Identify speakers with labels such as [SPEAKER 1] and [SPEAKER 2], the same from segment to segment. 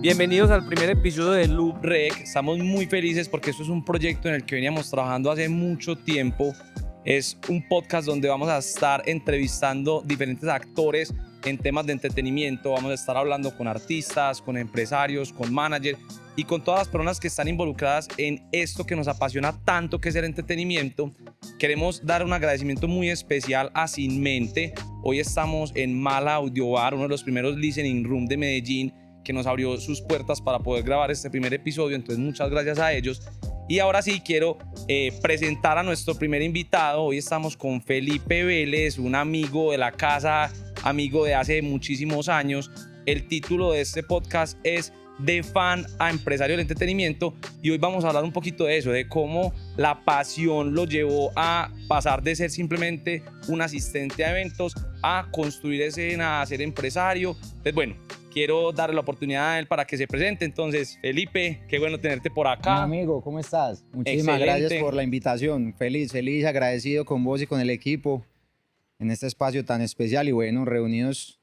[SPEAKER 1] Bienvenidos al primer episodio de Loop Rec. Estamos muy felices porque esto es un proyecto en el que veníamos trabajando hace mucho tiempo. Es un podcast donde vamos a estar entrevistando diferentes actores en temas de entretenimiento. Vamos a estar hablando con artistas, con empresarios, con managers y con todas las personas que están involucradas en esto que nos apasiona tanto, que es el entretenimiento. Queremos dar un agradecimiento muy especial a Sin Mente. Hoy estamos en Mala Audio Bar, uno de los primeros listening room de Medellín, que nos abrió sus puertas para poder grabar este primer episodio. Entonces, muchas gracias a ellos. Y ahora sí quiero presentar a nuestro primer invitado. Hoy estamos con Felipe Vélez, un amigo de la casa, amigo de hace muchísimos años. El título de este podcast es De fan a empresario del entretenimiento, y hoy vamos a hablar un poquito de eso, de cómo la pasión lo llevó a pasar de ser simplemente un asistente a eventos a construir escena, a ser empresario. Pues bueno, quiero darle la oportunidad a él para que se presente. Entonces, Felipe, qué bueno tenerte por acá.
[SPEAKER 2] Mi amigo, ¿cómo estás? Muchísimas gracias por la invitación. Feliz, agradecido con vos y con el equipo en este espacio tan especial y bueno, reunidos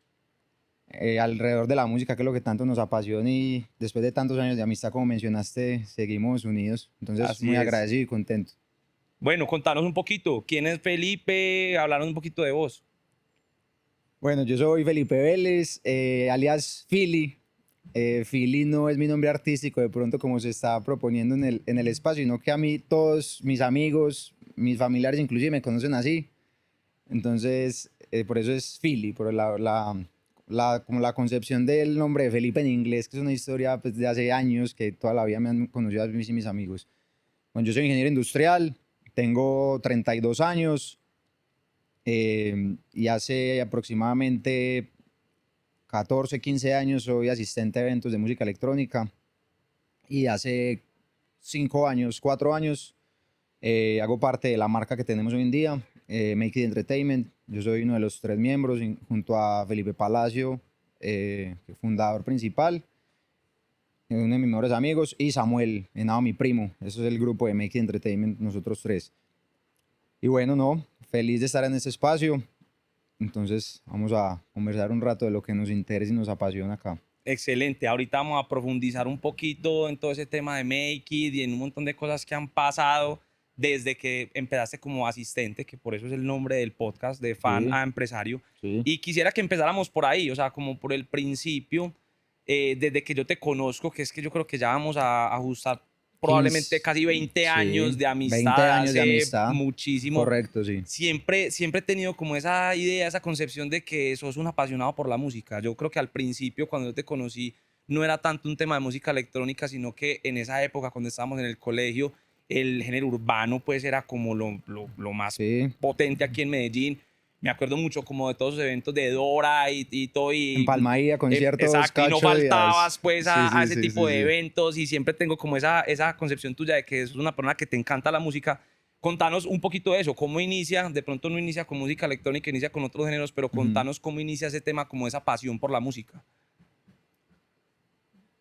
[SPEAKER 2] alrededor de la música, que es lo que tanto nos apasiona, y después de tantos años de amistad, como mencionaste, seguimos unidos. Entonces,
[SPEAKER 1] Así
[SPEAKER 2] muy
[SPEAKER 1] es.
[SPEAKER 2] agradecido y contento.
[SPEAKER 1] Bueno, contanos un poquito. ¿Quién es Felipe? Hablanos un poquito de vos.
[SPEAKER 2] Bueno, yo soy Felipe Vélez, alias Philly. Philly no es mi nombre artístico, de pronto, como se está proponiendo en el espacio, sino que a mí todos mis amigos, mis familiares inclusive me conocen así. Entonces, por eso es Philly, por como la concepción del nombre de Felipe en inglés, que es una historia pues, de hace años, que toda la vida me han conocido a mí y mis amigos. Bueno, yo soy ingeniero industrial, tengo 32 años y hace aproximadamente 14, 15 años soy asistente a eventos de música electrónica, y hace 5 años, 4 años, hago parte de la marca que tenemos hoy en día, Make It Entertainment. Yo soy uno de los 3 miembros, junto a Felipe Palacio, fundador principal, uno de mis mejores amigos, y Samuel Henao, mi primo. Eso es el grupo de Make It Entertainment, nosotros 3. Y bueno, no, feliz de estar en este espacio. Entonces vamos a conversar un rato de lo que nos interesa y nos apasiona acá.
[SPEAKER 1] Excelente. Ahorita vamos a profundizar un poquito en todo ese tema de Make It y en un montón de cosas que han pasado desde que empezaste como asistente, que por eso es el nombre del podcast, de fan
[SPEAKER 2] Sí,
[SPEAKER 1] a empresario.
[SPEAKER 2] sí.
[SPEAKER 1] Y quisiera que empezáramos por ahí, o sea, como por el principio, desde que yo te conozco, que es que yo creo que ya vamos a ajustar probablemente
[SPEAKER 2] 15,
[SPEAKER 1] casi 20 años
[SPEAKER 2] sí,
[SPEAKER 1] de
[SPEAKER 2] 20
[SPEAKER 1] amistad,
[SPEAKER 2] años de
[SPEAKER 1] hace
[SPEAKER 2] amistad.
[SPEAKER 1] muchísimo.
[SPEAKER 2] Correcto, sí.
[SPEAKER 1] Siempre he tenido como esa idea, esa concepción de que sos un apasionado por la música. Yo creo que al principio, cuando yo te conocí, no era tanto un tema de música electrónica, sino que en esa época, cuando estábamos en el colegio, el género urbano pues era como lo más
[SPEAKER 2] Sí.
[SPEAKER 1] potente aquí en Medellín. Me acuerdo mucho como de todos los eventos de Dora y todo.
[SPEAKER 2] En Palmaía, conciertos,
[SPEAKER 1] Exacto, y no
[SPEAKER 2] Cacho Díaz.
[SPEAKER 1] faltabas pues
[SPEAKER 2] Sí,
[SPEAKER 1] a
[SPEAKER 2] sí,
[SPEAKER 1] ese
[SPEAKER 2] sí,
[SPEAKER 1] tipo
[SPEAKER 2] sí,
[SPEAKER 1] de
[SPEAKER 2] sí.
[SPEAKER 1] eventos, y siempre tengo como esa concepción tuya de que sos una persona que te encanta la música. Contanos un poquito de eso, cómo inicia, de pronto no inicia con música electrónica, inicia con otros géneros, pero contanos cómo inicia ese tema, como esa pasión por la música.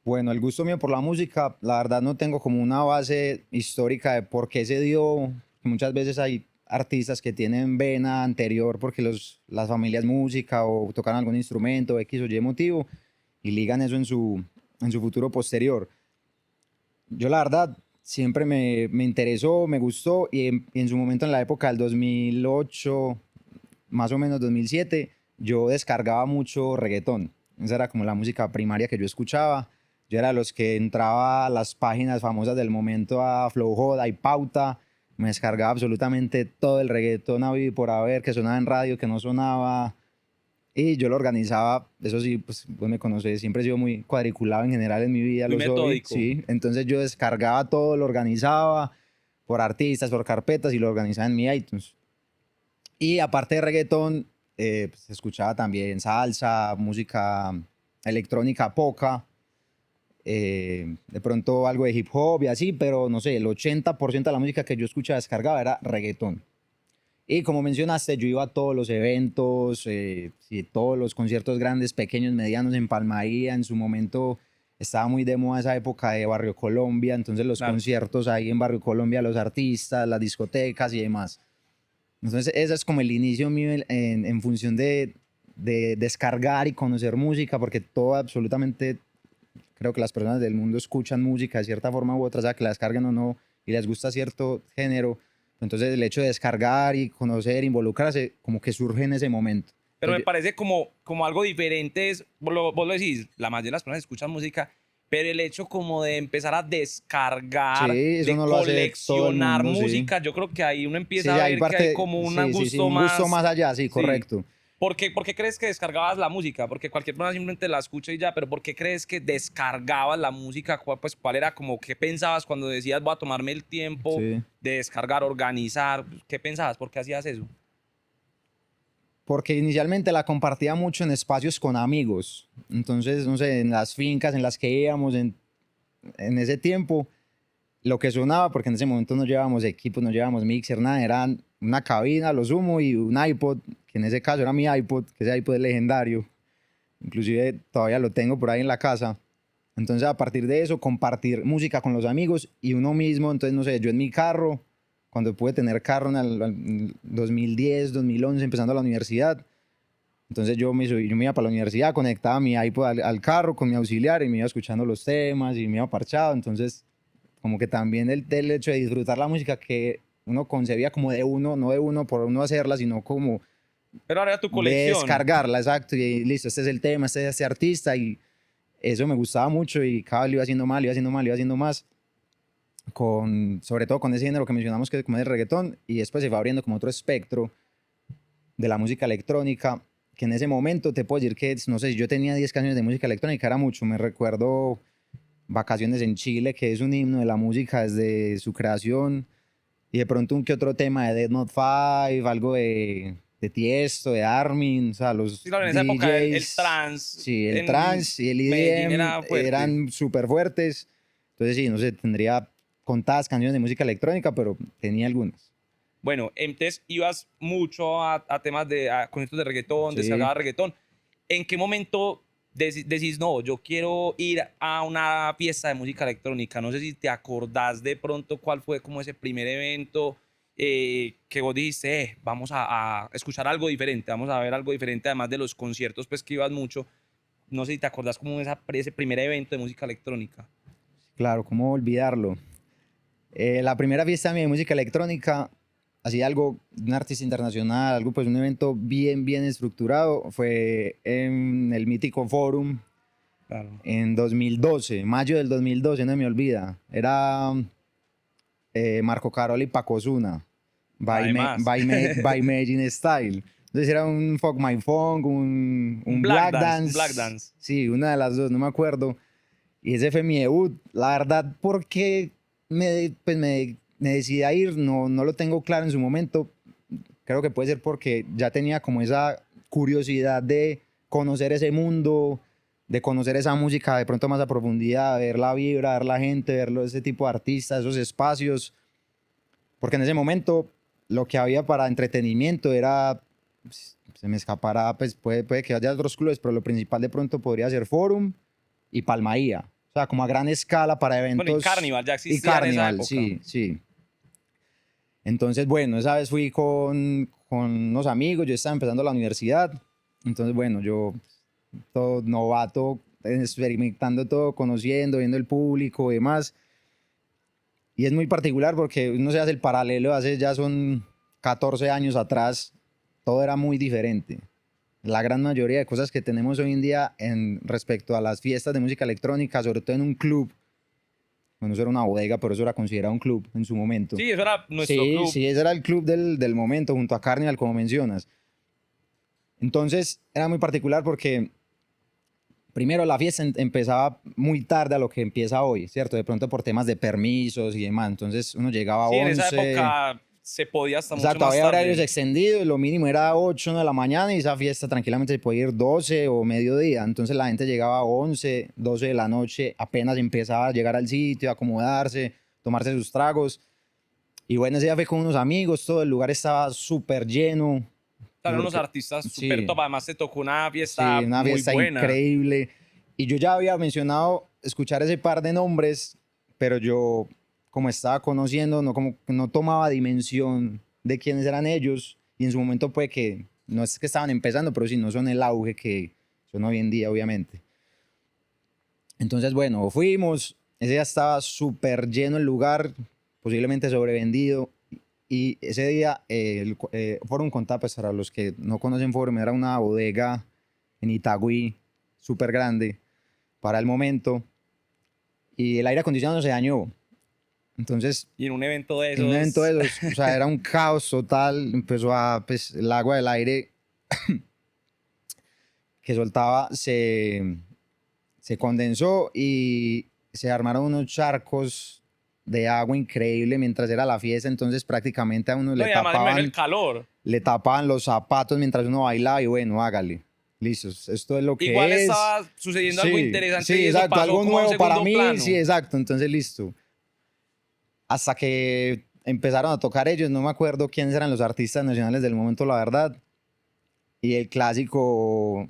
[SPEAKER 2] Bueno, el gusto mío por la música, la verdad no tengo como una base histórica de por qué se dio. Muchas veces hay artistas que tienen vena anterior porque las familias música o tocan algún instrumento, X o Y motivo, y ligan eso en su futuro posterior. Yo la verdad siempre me interesó, me gustó, y en su momento, en la época del 2008, más o menos 2007, yo descargaba mucho reggaetón. Esa era como la música primaria que yo escuchaba. Yo era de los que entraba a las páginas famosas del momento, a Flowjoda y Pauta. Me descargaba absolutamente todo el reggaetón habido y por haber, que sonaba en radio, que no sonaba. Y yo lo organizaba. Eso sí, pues vos me conoces, siempre he sido muy cuadriculado en general en mi vida,
[SPEAKER 1] Muy
[SPEAKER 2] lo soy,
[SPEAKER 1] metódico.
[SPEAKER 2] sí. Entonces yo descargaba todo, lo organizaba por artistas, por carpetas, y lo organizaba en mi iTunes. Y aparte de reggaetón, pues, escuchaba también salsa, música electrónica poca, de pronto algo de hip hop y así, pero no sé, el 80% de la música que yo escuchaba descargaba era reggaetón. Y como mencionaste, yo iba a todos los eventos, sí, todos los conciertos grandes, pequeños, medianos en Palmaía. En su momento estaba muy de moda esa época de Barrio Colombia, entonces los
[SPEAKER 1] Claro.
[SPEAKER 2] conciertos ahí en Barrio Colombia, los artistas, las discotecas y demás. Entonces ese es como el inicio mío en función de descargar y conocer música, porque todo, absolutamente creo que las personas del mundo escuchan música de cierta forma u otra, sea que la descarguen o no, y les gusta cierto género. Entonces el hecho de descargar y conocer, involucrarse, como que surge en ese momento.
[SPEAKER 1] Pero me
[SPEAKER 2] Entonces,
[SPEAKER 1] parece como algo diferente, es, vos lo decís, la mayoría de las personas escuchan música, pero el hecho como de empezar a
[SPEAKER 2] sí,
[SPEAKER 1] descargar,
[SPEAKER 2] eso
[SPEAKER 1] de
[SPEAKER 2] no lo hace todo el
[SPEAKER 1] coleccionar
[SPEAKER 2] mundo, sí.
[SPEAKER 1] música, yo creo que ahí uno
[SPEAKER 2] Sí,
[SPEAKER 1] empieza
[SPEAKER 2] sí,
[SPEAKER 1] a
[SPEAKER 2] hay
[SPEAKER 1] ver que hay
[SPEAKER 2] parte,
[SPEAKER 1] como un
[SPEAKER 2] sí, sí, sí,
[SPEAKER 1] gusto
[SPEAKER 2] un gusto
[SPEAKER 1] más...
[SPEAKER 2] más allá, sí,
[SPEAKER 1] Sí.
[SPEAKER 2] correcto.
[SPEAKER 1] Por qué crees que descargabas la música? Porque cualquier persona simplemente la escucha y ya, pero ¿por qué crees que descargabas la música? ¿Cuál era como, qué pensabas cuando decías voy a tomarme el tiempo
[SPEAKER 2] Sí.
[SPEAKER 1] de descargar, organizar? ¿Qué pensabas? ¿Por qué hacías eso?
[SPEAKER 2] Porque inicialmente la compartía mucho en espacios con amigos. Entonces, no sé, en las fincas en las que íbamos en ese tiempo, lo que sonaba, porque en ese momento no llevábamos equipos, no llevábamos mixer, nada, era una cabina, lo sumo, y un iPod, que en ese caso era mi iPod, que ese iPod es legendario. Inclusive todavía lo tengo por ahí en la casa. Entonces, a partir de eso, compartir música con los amigos y uno mismo. Entonces, no sé, yo en mi carro, cuando pude tener carro en el 2010, 2011, empezando la universidad, entonces yo me iba para la universidad, conectaba mi iPod al carro con mi auxiliar y me iba escuchando los temas y me iba parchado. Entonces, como que también el hecho de disfrutar la música que uno concebía como de uno, no de uno por uno hacerla, sino como
[SPEAKER 1] Pero ahora era tu
[SPEAKER 2] de
[SPEAKER 1] colección.
[SPEAKER 2] descargarla, exacto, y listo, este es el tema, este es este artista, y eso me gustaba mucho y cada vez lo iba haciendo mal, iba haciendo mal, iba haciendo más, sobre todo con ese género que mencionamos que es como el reggaetón, y después se va abriendo como otro espectro de la música electrónica, que en ese momento te puedo decir que, no sé, si yo tenía 10 canciones de música electrónica, era mucho, me recuerdo Vacaciones en Chile, que es un himno de la música desde su creación, y de pronto un que otro tema de Dead Note 5, algo de Tiesto, de Armin, o sea,
[SPEAKER 1] Sí,
[SPEAKER 2] los
[SPEAKER 1] claro, en esa época el
[SPEAKER 2] DJs,
[SPEAKER 1] trance
[SPEAKER 2] sí, el
[SPEAKER 1] en
[SPEAKER 2] trance y el
[SPEAKER 1] Medellín
[SPEAKER 2] EDM
[SPEAKER 1] era fuerte.
[SPEAKER 2] eran súper fuertes. Entonces, sí, no sé, tendría contadas canciones de música electrónica, pero tenía algunas.
[SPEAKER 1] Bueno, entonces ibas mucho a temas de a conciertos de reggaetón,
[SPEAKER 2] Sí,
[SPEAKER 1] descargabas reggaetón. ¿En qué momento decís, no, yo quiero ir a una fiesta de música electrónica? No sé si te acordás de pronto cuál fue como ese primer evento que vos dijiste, vamos a escuchar algo diferente, vamos a ver algo diferente, además de los conciertos, pues que ibas mucho. No sé si te acordás como ese primer evento de música electrónica.
[SPEAKER 2] claro, ¿cómo olvidarlo? La primera fiesta mía de música electrónica, así algo, un artista internacional, algo, pues un evento bien, bien estructurado, fue en el mítico Forum
[SPEAKER 1] Claro.
[SPEAKER 2] en 2012, mayo del 2012, no me olvida. Era Marco Carol y Paco Zuna,
[SPEAKER 1] Además,
[SPEAKER 2] by Medellín Style. Entonces era un Fuck My Funk,
[SPEAKER 1] un
[SPEAKER 2] un
[SPEAKER 1] black
[SPEAKER 2] Black
[SPEAKER 1] dance, un black
[SPEAKER 2] Dance,
[SPEAKER 1] dance.
[SPEAKER 2] sí, una de las dos, no me acuerdo. Y ese fue mi debut. La verdad, porque me decidí a ir, no lo tengo claro en su momento. Creo que puede ser porque ya tenía como esa curiosidad de conocer ese mundo, de conocer esa música de pronto más a profundidad, ver la vibra, ver la gente, ver ese tipo de artistas, esos espacios. Porque en ese momento lo que había para entretenimiento era, se me escapará, pues puede que haya otros clubes, pero lo principal de pronto podría ser Forum y Palmaía. O sea, como a gran escala para
[SPEAKER 1] Bueno, y
[SPEAKER 2] eventos
[SPEAKER 1] Carnival ya
[SPEAKER 2] y
[SPEAKER 1] existía en esa
[SPEAKER 2] Carnival,
[SPEAKER 1] época.
[SPEAKER 2] sí, sí. Entonces, bueno, esa vez fui con unos amigos, yo estaba empezando la universidad, entonces, bueno, yo todo novato, experimentando todo, conociendo, viendo el público y demás. Y es muy particular porque uno se hace el paralelo, hace ya son 14 años atrás, todo era muy diferente. La gran mayoría de cosas que tenemos hoy en día en respecto a las fiestas de música electrónica, sobre todo en un club, bueno, eso era una bodega, pero eso era considerado un club en su momento.
[SPEAKER 1] Sí, eso era nuestro
[SPEAKER 2] Sí,
[SPEAKER 1] club.
[SPEAKER 2] sí, ese era el club del momento, junto a Carnival, como mencionas. Entonces, era muy particular porque, primero, la fiesta empezaba muy tarde a lo que empieza hoy, ¿cierto? De pronto por temas de permisos y demás. Entonces, uno llegaba a
[SPEAKER 1] Sí, en esa
[SPEAKER 2] 11.
[SPEAKER 1] época se podía hasta mucho
[SPEAKER 2] Exacto,
[SPEAKER 1] más
[SPEAKER 2] había horarios
[SPEAKER 1] tarde.
[SPEAKER 2] extendidos, lo mínimo era 8 1 de la mañana y esa fiesta tranquilamente se podía ir 12 o mediodía. Entonces la gente llegaba a 11, 12 de la noche, apenas empezaba a llegar al sitio, a acomodarse, tomarse sus tragos. Y bueno, ese día fue con unos amigos, todo el lugar estaba súper lleno.
[SPEAKER 1] Eran unos
[SPEAKER 2] Porque,
[SPEAKER 1] artistas súper
[SPEAKER 2] sí,
[SPEAKER 1] top. Además, te tocó una
[SPEAKER 2] sí,
[SPEAKER 1] fiesta
[SPEAKER 2] una
[SPEAKER 1] muy
[SPEAKER 2] fiesta
[SPEAKER 1] buena.
[SPEAKER 2] increíble. Y yo ya había mencionado escuchar ese par de nombres, pero yo, como estaba conociendo, como no tomaba dimensión de quiénes eran ellos. Y en su momento, puede que no es que estaban empezando, pero sí no son el auge que son hoy en día, obviamente. Entonces, bueno, fuimos, ese día estaba súper lleno el lugar, posiblemente sobrevendido. Y ese día, Forum Contá, pues para los que no conocen Forum, era una bodega en Itagüí, súper grande para el momento. Y el aire acondicionado se dañó. Entonces,
[SPEAKER 1] Y en un evento de
[SPEAKER 2] en un evento
[SPEAKER 1] esos,
[SPEAKER 2] de esos, o sea, era un caos total. Empezó a, pues, el agua del aire que soltaba se condensó y se armaron unos charcos de agua increíble mientras era la fiesta. Entonces, prácticamente a uno
[SPEAKER 1] no, y además me imagino el calor.
[SPEAKER 2] le tapaban los zapatos mientras uno bailaba y bueno, hágale. Listo, esto es lo
[SPEAKER 1] Igual
[SPEAKER 2] que es.
[SPEAKER 1] estaba sucediendo algo
[SPEAKER 2] Sí,
[SPEAKER 1] interesante
[SPEAKER 2] sí,
[SPEAKER 1] y eso
[SPEAKER 2] exacto,
[SPEAKER 1] pasó
[SPEAKER 2] algo
[SPEAKER 1] como a un
[SPEAKER 2] nuevo para
[SPEAKER 1] segundo
[SPEAKER 2] mí, sí,
[SPEAKER 1] plano.
[SPEAKER 2] exacto, entonces listo. Hasta que empezaron a tocar ellos, no me acuerdo quiénes eran los artistas nacionales del momento, la verdad. Y el clásico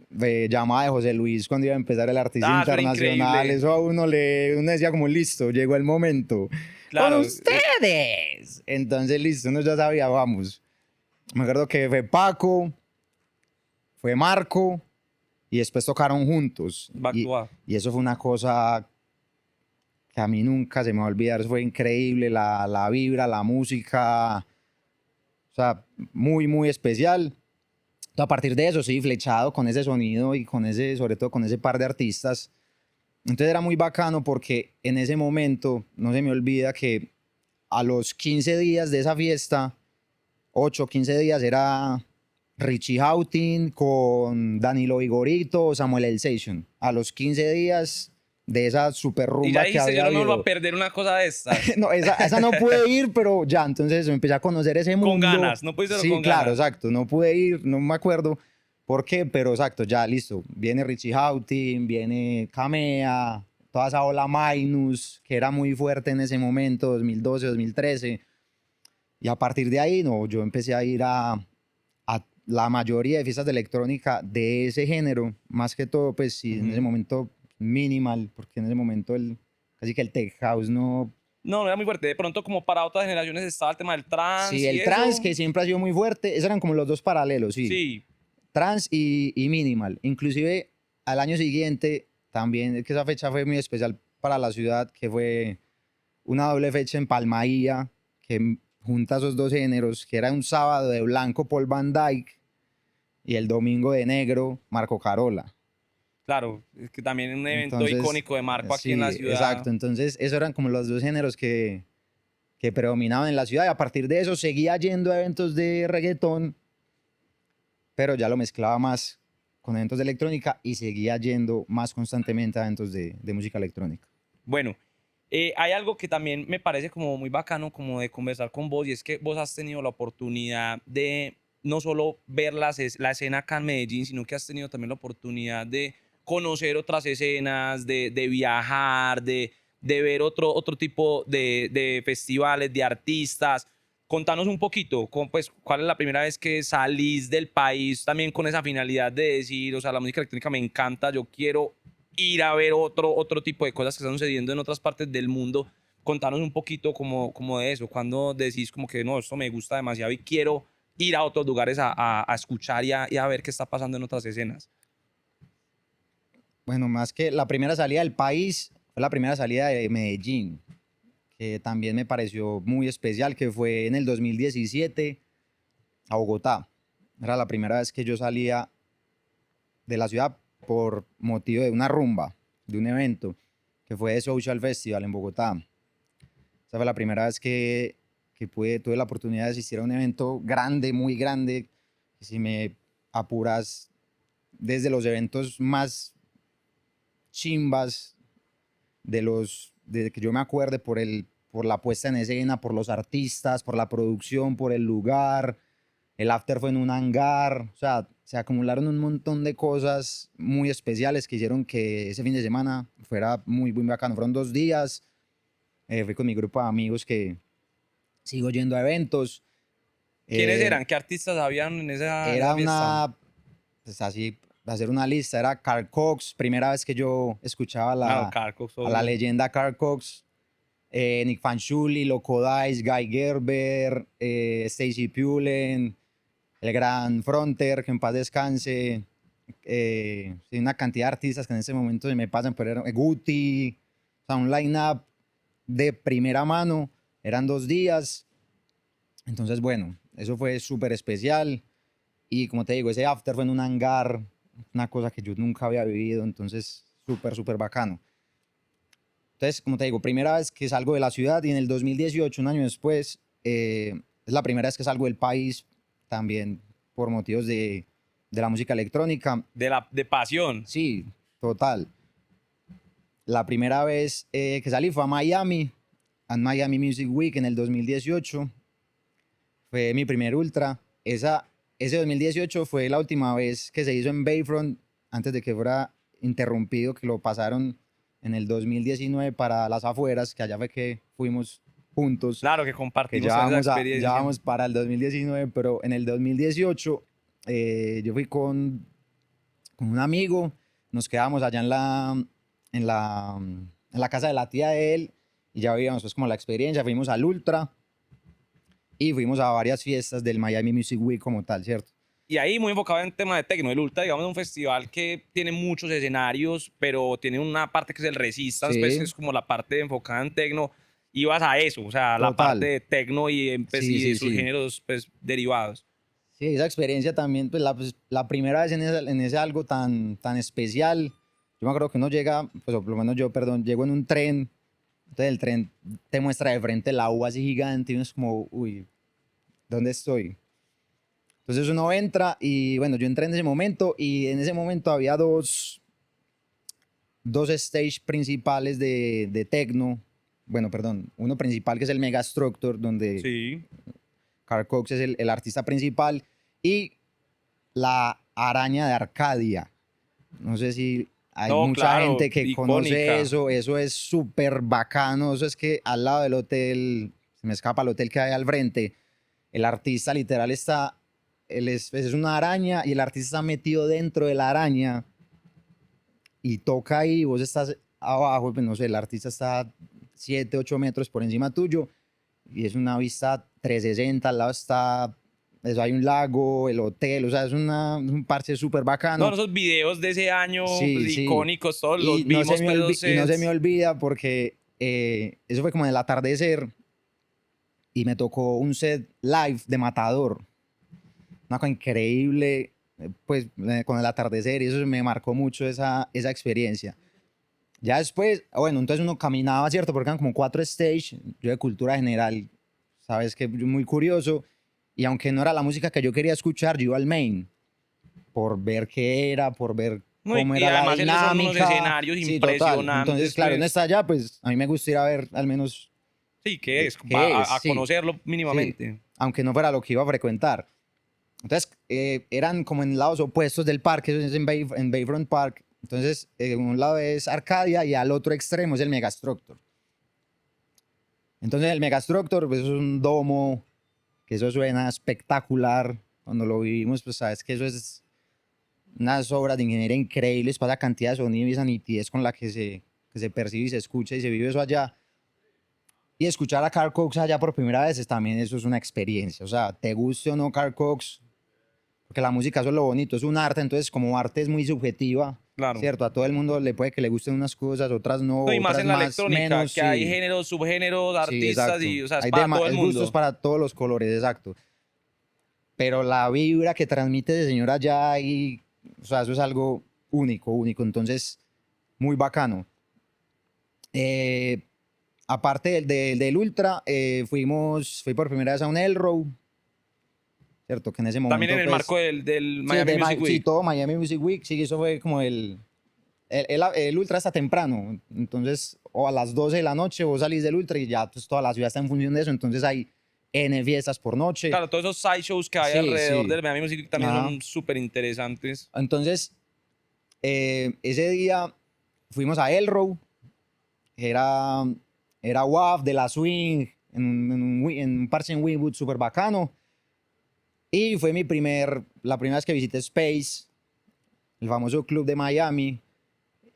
[SPEAKER 2] llamada de José Luis cuando iba a empezar el artista
[SPEAKER 1] Ah, eso era
[SPEAKER 2] internacional,
[SPEAKER 1] increíble.
[SPEAKER 2] eso a uno decía como listo, llegó el momento. Con
[SPEAKER 1] Claro,
[SPEAKER 2] ustedes. Entonces listo, uno ya sabía, vamos. Me acuerdo que fue Paco, fue Marco y después tocaron juntos.
[SPEAKER 1] back to back.
[SPEAKER 2] Y eso fue una cosa que a mí nunca se me va a olvidar. Eso fue increíble, la vibra, la música. O sea, muy, muy especial. A partir de eso, sí, flechado con ese sonido y con ese, sobre todo con ese par de artistas. Entonces era muy bacano porque en ese momento, no se me olvida que a los 15 días de esa fiesta, 8 o 15 días, era Richie Houghton con Danilo Vigorito, Samuel El Station. A los 15 días de esa super
[SPEAKER 1] Y ya
[SPEAKER 2] rumba que
[SPEAKER 1] dijiste, yo
[SPEAKER 2] había
[SPEAKER 1] no me vuelvo a
[SPEAKER 2] habido.
[SPEAKER 1] perder una cosa de estas.
[SPEAKER 2] No, esa no pude ir, pero ya, entonces empecé a conocer ese
[SPEAKER 1] Con
[SPEAKER 2] mundo.
[SPEAKER 1] ganas, no pudiste hacerlo
[SPEAKER 2] Sí,
[SPEAKER 1] con
[SPEAKER 2] claro,
[SPEAKER 1] ganas.
[SPEAKER 2] exacto, no pude ir, no me acuerdo por qué, pero exacto, ya, listo. Viene Richie Houghton, viene Kamea, toda esa ola Minus, que era muy fuerte en ese momento, 2012, 2013. Y a partir de ahí, no, yo empecé a ir a la mayoría de fiestas de electrónica de ese género, más que todo, pues sí, en ese momento minimal, porque en ese momento casi que el tech house no.
[SPEAKER 1] No, no era muy fuerte. De pronto, como para otras generaciones estaba el tema del
[SPEAKER 2] Sí,
[SPEAKER 1] trance y
[SPEAKER 2] el trance,
[SPEAKER 1] eso.
[SPEAKER 2] que siempre ha sido muy fuerte, esos eran como los dos paralelos, sí.
[SPEAKER 1] Sí,
[SPEAKER 2] Trance y minimal. Inclusive al año siguiente, también, que esa fecha fue muy especial para la ciudad, que fue una doble fecha en Palmaía, que junta esos dos géneros, que era un sábado de blanco Paul Van Dyke y el domingo de negro Marco Carola.
[SPEAKER 1] claro. Es que también un evento
[SPEAKER 2] Entonces,
[SPEAKER 1] icónico de Marco aquí en la
[SPEAKER 2] sí,
[SPEAKER 1] ciudad.
[SPEAKER 2] exacto. Entonces, esos eran como los dos géneros que predominaban en la ciudad y a partir de eso seguía yendo a eventos de reggaetón, pero ya lo mezclaba más con eventos de electrónica y seguía yendo más constantemente a eventos de música electrónica.
[SPEAKER 1] Bueno, hay algo que también me parece como muy bacano como de conversar con vos y es que vos has tenido la oportunidad de no solo ver la escena acá en Medellín, sino que has tenido también la oportunidad de conocer otras escenas, de viajar, de ver otro tipo de festivales, de artistas. Contanos un poquito, pues, ¿cuál es la primera vez que salís del país también con esa finalidad de decir, o sea, la música electrónica me encanta, yo quiero ir a ver otro tipo de cosas que están sucediendo en otras partes del mundo? Contanos un poquito como de eso, cuando decís como que no, esto me gusta demasiado y quiero ir a otros lugares a escuchar y a ver qué está pasando en otras escenas.
[SPEAKER 2] Bueno, más que la primera salida del país, fue la primera salida de Medellín, que también me pareció muy especial, que fue en el 2017 a Bogotá. Era la primera vez que yo salía de la ciudad por motivo de una rumba, de un evento, que fue de Social Festival en Bogotá. Esa fue la primera vez que tuve la oportunidad de asistir a un evento grande, muy grande. Si me apuras, desde los eventos más chimbas desde que yo me acuerde por la puesta en escena, por los artistas, por la producción, por el lugar. El after fue en un hangar. O sea, se acumularon un montón de cosas muy especiales que hicieron que ese fin de semana fuera muy, muy bacano. Fueron 2 días. Fui con mi grupo de amigos que sigo yendo a eventos.
[SPEAKER 1] ¿Quiénes
[SPEAKER 2] Eh,
[SPEAKER 1] eran? ¿Qué artistas habían en esa
[SPEAKER 2] Era
[SPEAKER 1] fiesta?
[SPEAKER 2] pues así, hacer una lista, era Carl Cox, primera vez que yo escuchaba
[SPEAKER 1] Claro, Carcos,
[SPEAKER 2] a la
[SPEAKER 1] obvio.
[SPEAKER 2] leyenda Carl Cox, Nick Fanciulli, Loco Dice, Guy Gerber, Stacy Pulen, el gran Fronter, que en paz descanse, sí, una cantidad de artistas que en ese momento se me pasan, pero era Guti, o sea, un line-up de primera mano, eran 2 días. Entonces, bueno, eso fue súper especial. Y como te digo, ese after fue en un hangar, una cosa que yo nunca había vivido, entonces súper, súper bacano. Entonces, como te digo, primera vez que salgo de la ciudad y en el 2018, un año después, es la primera vez que salgo del país también por motivos de la música electrónica.
[SPEAKER 1] De pasión.
[SPEAKER 2] Sí, total. La primera vez que salí fue a Miami, a Miami Music Week en el 2018. Fue mi primer ultra. Ese 2018 fue la última vez que se hizo en Bayfront, antes de que fuera interrumpido, que lo pasaron en el 2019 para las afueras, que allá fue que fuimos juntos,
[SPEAKER 1] Claro que
[SPEAKER 2] que
[SPEAKER 1] compartimos
[SPEAKER 2] ya
[SPEAKER 1] esa
[SPEAKER 2] vamos,
[SPEAKER 1] experiencia.
[SPEAKER 2] ya vamos para el 2019, pero en el 2018 yo fui con un amigo, nos quedamos allá en la casa de la tía de él y ya vivíamos pues como la experiencia, fuimos al Ultra y fuimos a varias fiestas del Miami Music Week como tal, ¿cierto?
[SPEAKER 1] Y ahí muy enfocado en tema de tecno. El Ultra, digamos, es un festival que tiene muchos escenarios, pero tiene una parte que es el Resistance, pues
[SPEAKER 2] Sí,
[SPEAKER 1] es como la parte enfocada en tecno. Ibas a eso, o sea, la parte
[SPEAKER 2] total.
[SPEAKER 1] de tecno pues,
[SPEAKER 2] Sí,
[SPEAKER 1] y de
[SPEAKER 2] sí,
[SPEAKER 1] sus
[SPEAKER 2] sí.
[SPEAKER 1] géneros pues, derivados.
[SPEAKER 2] Sí, esa experiencia también, pues la primera vez en ese algo tan especial. Yo me acuerdo que uno llega, pues o por lo menos yo, perdón, llego en un tren, entonces el tren te muestra de frente la U así gigante y uno es como, uy, ¿dónde estoy? Entonces uno entra y bueno, yo entré en ese momento y en ese momento había dos stage principales de techno. Bueno, perdón, uno principal que es el Megastructure, donde
[SPEAKER 1] Sí.
[SPEAKER 2] Carl Cox es el artista principal, y la Araña de Arcadia. No sé si hay
[SPEAKER 1] No,
[SPEAKER 2] mucha
[SPEAKER 1] claro,
[SPEAKER 2] gente que conoce
[SPEAKER 1] icónica.
[SPEAKER 2] eso es súper bacano, eso es que al lado del hotel, se me escapa el hotel que hay al frente, el artista literal está, es una araña y el artista está metido dentro de la araña y toca ahí, vos estás abajo, pues no sé, el artista está 7, 8 metros por encima tuyo y es una vista 360, al lado está, eso, hay un lago, el hotel, o sea, un parche súper
[SPEAKER 1] No,
[SPEAKER 2] bacano.
[SPEAKER 1] esos videos de ese año, pues,
[SPEAKER 2] Sí, sí.
[SPEAKER 1] icónicos, todos los vimos, pues, esos
[SPEAKER 2] Y no se me
[SPEAKER 1] sets.
[SPEAKER 2] olvida porque eso fue como en el atardecer y me tocó un set live de Matador. Una cosa increíble, pues con el atardecer y eso me marcó mucho esa experiencia. Ya después, bueno, entonces uno caminaba, ¿cierto? Porque eran como 4 stage, yo de cultura general, sabes que yo muy curioso, y aunque no era la música que yo quería escuchar, yo iba al main, por ver qué era, por ver
[SPEAKER 1] No,
[SPEAKER 2] cómo
[SPEAKER 1] y
[SPEAKER 2] era la
[SPEAKER 1] además esos son unos
[SPEAKER 2] dinámica,
[SPEAKER 1] escenarios
[SPEAKER 2] sí, total. Entonces,
[SPEAKER 1] impresionantes,
[SPEAKER 2] claro, no
[SPEAKER 1] pues.
[SPEAKER 2] está allá, pues a mí me gusta ir a ver al menos
[SPEAKER 1] Sí, ¿qué es?
[SPEAKER 2] qué es,
[SPEAKER 1] A
[SPEAKER 2] sí,
[SPEAKER 1] conocerlo
[SPEAKER 2] sí,
[SPEAKER 1] mínimamente.
[SPEAKER 2] aunque no fuera lo que iba a frecuentar. Entonces, eran como en lados opuestos del parque, eso es en Bayfront Park. Entonces, un lado es Arcadia y al otro extremo es el Megastructure. Entonces, el Megastructure pues, es un domo, que eso suena espectacular. Cuando lo vivimos, pues sabes que eso es unas obras de ingeniería increíbles para la cantidad de sonido y esa nitidez con la que se percibe y se escucha y se vive eso allá. Y escuchar a Carl Cox allá por primera vez también eso es una experiencia. O sea, te guste o no Carl Cox, porque la música eso es lo bonito, es un arte, entonces como arte es muy subjetiva,
[SPEAKER 1] Claro.
[SPEAKER 2] ¿cierto? A todo el mundo le puede que le gusten unas cosas, otras no,
[SPEAKER 1] No, y más
[SPEAKER 2] otras
[SPEAKER 1] en la
[SPEAKER 2] más,
[SPEAKER 1] electrónica,
[SPEAKER 2] menos,
[SPEAKER 1] que hay
[SPEAKER 2] sí,
[SPEAKER 1] géneros, subgéneros,
[SPEAKER 2] sí,
[SPEAKER 1] artistas,
[SPEAKER 2] exacto.
[SPEAKER 1] y, o sea, es para todo el
[SPEAKER 2] Es gustos
[SPEAKER 1] mundo.
[SPEAKER 2] para todos los colores, exacto. Pero la vibra que transmite ese señor allá y, o sea, eso es algo único, único, entonces muy bacano. Eh, Aparte del Ultra, fui por primera vez a un Elrow, ¿cierto? Que en ese
[SPEAKER 1] También en
[SPEAKER 2] momento,
[SPEAKER 1] el marco
[SPEAKER 2] pues,
[SPEAKER 1] del
[SPEAKER 2] sí,
[SPEAKER 1] Miami Music
[SPEAKER 2] sí,
[SPEAKER 1] Week.
[SPEAKER 2] todo Miami Music Week, sí, eso fue como el Ultra está temprano, entonces, o a las 12 de la noche vos salís del Ultra y ya pues, toda la ciudad está en función de eso, entonces hay N fiestas por noche.
[SPEAKER 1] Claro, todos esos side shows que hay
[SPEAKER 2] Sí,
[SPEAKER 1] alrededor
[SPEAKER 2] sí.
[SPEAKER 1] del Miami Music Week también
[SPEAKER 2] Ajá.
[SPEAKER 1] son súper interesantes.
[SPEAKER 2] Entonces, ese día fuimos a Elrow, era, era WAF de la Swing, en un parche en Winwood súper bacano. Y fue la primera vez que visité Space, el famoso club de Miami.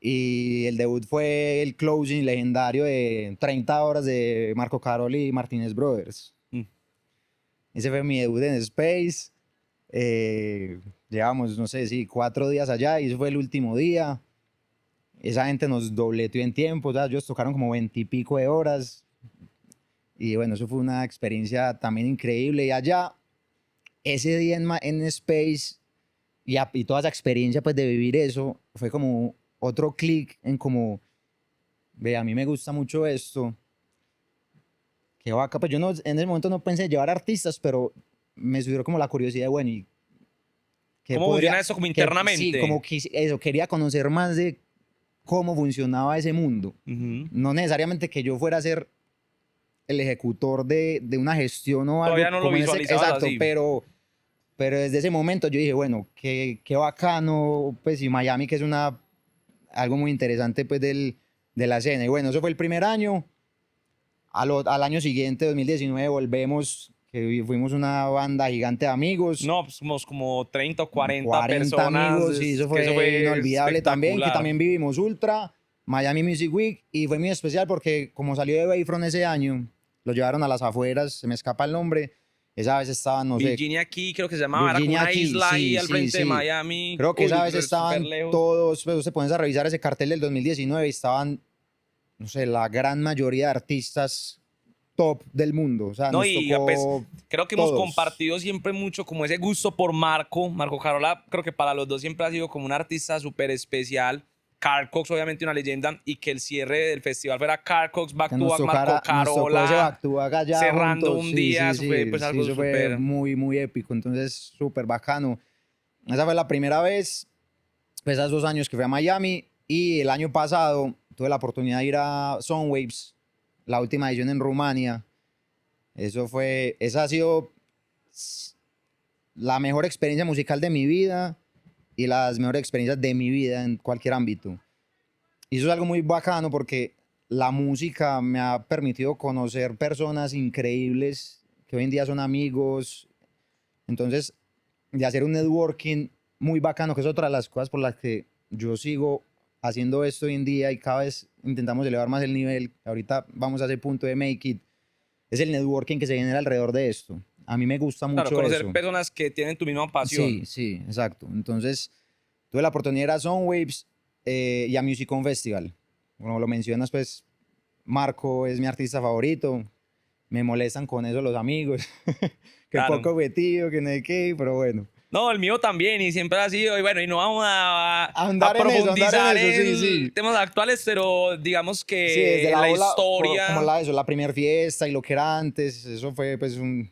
[SPEAKER 2] Y el debut fue el closing legendario de 30 horas de Marco Caroli y Martínez Brothers.
[SPEAKER 1] Mm.
[SPEAKER 2] Ese fue mi debut en Space. Llevamos, no sé, sí, 4 días allá y ese fue el último día. Esa gente nos dobleteó en tiempo, o sea, ellos tocaron como 20 y pico de horas. Y bueno, eso fue una experiencia también increíble. Y allá, ese día en Space y toda esa experiencia pues de vivir eso, fue como otro clic en como, ve, a mí me gusta mucho esto. Qué vaca, pues yo no, en ese momento no pensé llevar artistas, pero me subió como la curiosidad de, bueno, y qué
[SPEAKER 1] ¿Cómo
[SPEAKER 2] podría,
[SPEAKER 1] funciona eso como
[SPEAKER 2] que sí,
[SPEAKER 1] internamente?
[SPEAKER 2] como que eso, quería conocer más de cómo funcionaba ese mundo.
[SPEAKER 1] Ujú.
[SPEAKER 2] No necesariamente que yo fuera a ser el ejecutor de una gestión o
[SPEAKER 1] Todavía
[SPEAKER 2] algo
[SPEAKER 1] no lo
[SPEAKER 2] como en ese,
[SPEAKER 1] visualizabas
[SPEAKER 2] exacto,
[SPEAKER 1] así.
[SPEAKER 2] pero desde ese momento yo dije, bueno, qué bacano, pues y Miami que es algo muy interesante pues de la escena. Y bueno, eso fue el primer año. Al año siguiente, 2019, volvemos, que fuimos una banda gigante de amigos,
[SPEAKER 1] No, pues somos como 30 o 40
[SPEAKER 2] 40
[SPEAKER 1] personas,
[SPEAKER 2] amigos, y eso
[SPEAKER 1] que eso
[SPEAKER 2] fue
[SPEAKER 1] fue
[SPEAKER 2] inolvidable también, que
[SPEAKER 1] espectacular.
[SPEAKER 2] también vivimos Ultra, Miami Music Week, y fue muy especial porque como salió de Bayfront ese año, lo llevaron a las afueras, se me escapa el nombre, esa vez estaban, no sé,
[SPEAKER 1] Virginia aquí creo que se llamaba, era como
[SPEAKER 2] Virginia
[SPEAKER 1] una
[SPEAKER 2] aquí,
[SPEAKER 1] isla ahí
[SPEAKER 2] sí,
[SPEAKER 1] al
[SPEAKER 2] sí,
[SPEAKER 1] frente de
[SPEAKER 2] sí.
[SPEAKER 1] Miami.
[SPEAKER 2] Creo que esa
[SPEAKER 1] Uy,
[SPEAKER 2] vez
[SPEAKER 1] súper
[SPEAKER 2] estaban
[SPEAKER 1] lejos.
[SPEAKER 2] todos, pues se pones a revisar ese cartel del 2019 y estaban, no sé, la gran mayoría de artistas top del mundo. O sea,
[SPEAKER 1] No,
[SPEAKER 2] nos
[SPEAKER 1] y pues
[SPEAKER 2] tocó
[SPEAKER 1] creo que hemos
[SPEAKER 2] todos.
[SPEAKER 1] compartido siempre mucho como ese gusto por Marco Carola, creo que para los dos siempre ha sido como un artista súper especial. Carl Cox, obviamente una leyenda, y que el cierre del festival fuera Carl Cox, Back
[SPEAKER 2] Que
[SPEAKER 1] to Back, Marco
[SPEAKER 2] nos tocó ese
[SPEAKER 1] Carola,
[SPEAKER 2] back to back allá
[SPEAKER 1] cerrando
[SPEAKER 2] juntos.
[SPEAKER 1] un
[SPEAKER 2] Sí,
[SPEAKER 1] día,
[SPEAKER 2] sí,
[SPEAKER 1] eso fue
[SPEAKER 2] sí,
[SPEAKER 1] pues
[SPEAKER 2] sí,
[SPEAKER 1] algo
[SPEAKER 2] eso fue
[SPEAKER 1] súper...
[SPEAKER 2] muy, muy épico. Entonces, súper bacano. Esa fue la primera vez, pues, esos 2 años que fui a Miami. Y el año pasado tuve la oportunidad de ir a Soundwaves, la última edición en Rumania. Esa ha sido la mejor experiencia musical de mi vida y las mejores experiencias de mi vida en cualquier ámbito. Y eso es algo muy bacano porque la música me ha permitido conocer personas increíbles que hoy en día son amigos. Entonces, de hacer un networking muy bacano, que es otra de las cosas por las que yo sigo haciendo esto hoy en día y cada vez intentamos elevar más el nivel. Ahorita vamos a ese punto de make it. Es el networking que se genera alrededor de esto. A mí me gusta
[SPEAKER 1] Claro,
[SPEAKER 2] mucho
[SPEAKER 1] conocer
[SPEAKER 2] eso.
[SPEAKER 1] personas que tienen tu misma pasión.
[SPEAKER 2] Sí, sí, exacto. Entonces, tuve la oportunidad de ir a Soundwaves y a Musicon Festival. Como lo mencionas, pues, Marco es mi artista favorito. Me molestan con eso los amigos. Que
[SPEAKER 1] Claro.
[SPEAKER 2] poco objetivo, que no hay qué, pero bueno.
[SPEAKER 1] No, el mío también, y siempre ha sido, y bueno, y no vamos a
[SPEAKER 2] Andar en
[SPEAKER 1] profundizar
[SPEAKER 2] eso, sí,
[SPEAKER 1] en
[SPEAKER 2] sí.
[SPEAKER 1] temas actuales, pero digamos
[SPEAKER 2] Sí, desde
[SPEAKER 1] que en
[SPEAKER 2] la
[SPEAKER 1] la
[SPEAKER 2] ola, como
[SPEAKER 1] historia,
[SPEAKER 2] la primera fiesta y lo que era antes, eso fue pues un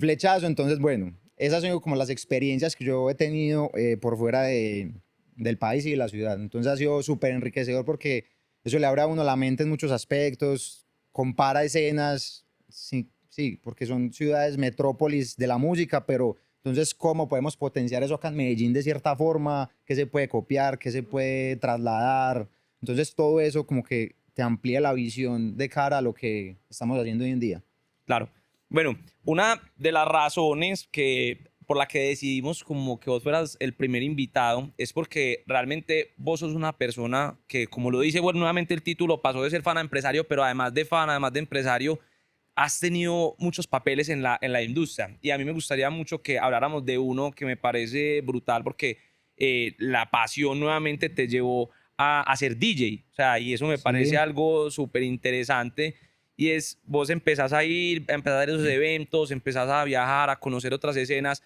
[SPEAKER 2] flechazo. Entonces, bueno, esas son como las experiencias que yo he tenido por fuera del país y de la ciudad. Entonces ha sido súper enriquecedor porque eso le abre a uno la mente en muchos aspectos, compara escenas, sí, sí, porque son ciudades metrópolis de la música, pero entonces, ¿cómo podemos potenciar eso acá en Medellín de cierta forma? ¿Qué se puede copiar? ¿Qué se puede trasladar? Entonces todo eso como que te amplía la visión de cara a lo que estamos haciendo hoy en día.
[SPEAKER 1] claro. Bueno, una de las razones que por la que decidimos como que vos fueras el primer invitado es porque realmente vos sos una persona que, como lo dice bueno, nuevamente el título, pasó de ser fan a empresario, pero además de fan, además de empresario, has tenido muchos papeles en la industria. Y a mí me gustaría mucho que habláramos de uno que me parece brutal porque la pasión nuevamente te llevó a ser DJ. O sea, y eso me parece
[SPEAKER 2] Sí.
[SPEAKER 1] algo súper interesante. Y es, vos empezás a ir, a empezar a esos eventos, empezás a viajar, a conocer otras escenas.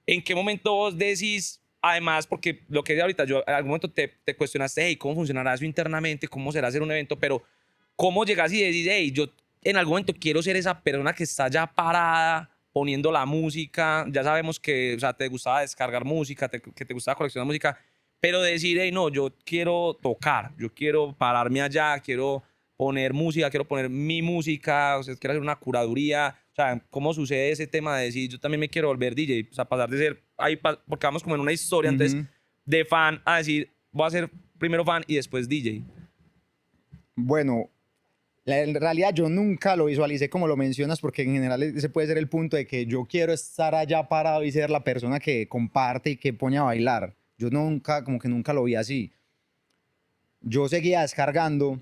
[SPEAKER 1] ¿En qué momento vos decís, además, porque lo que es ahorita, yo en algún momento te cuestionaste, hey, ¿cómo funcionará eso internamente? ¿Cómo será hacer un evento? Pero ¿cómo llegas y decís, hey, yo en algún momento quiero ser esa persona que está ya parada poniendo la música? Ya sabemos que, o sea, te gustaba descargar música, que te gustaba coleccionar música, pero decir, hey, no, yo quiero tocar, yo quiero pararme allá, quiero poner música, quiero poner mi música, o sea, quiero hacer una curaduría. O sea, ¿cómo sucede ese tema de decir, yo también me quiero volver DJ? O sea, pasar de ser ahí, porque vamos como en una historia, entonces,
[SPEAKER 2] Ujú.
[SPEAKER 1] de fan a decir, voy a ser primero fan y después DJ.
[SPEAKER 2] Bueno, en realidad yo nunca lo visualicé como lo mencionas porque en general ese puede ser el punto de que yo quiero estar allá parado y ser la persona que comparte y que pone a bailar. Yo nunca, como que nunca lo vi así. Yo seguía descargando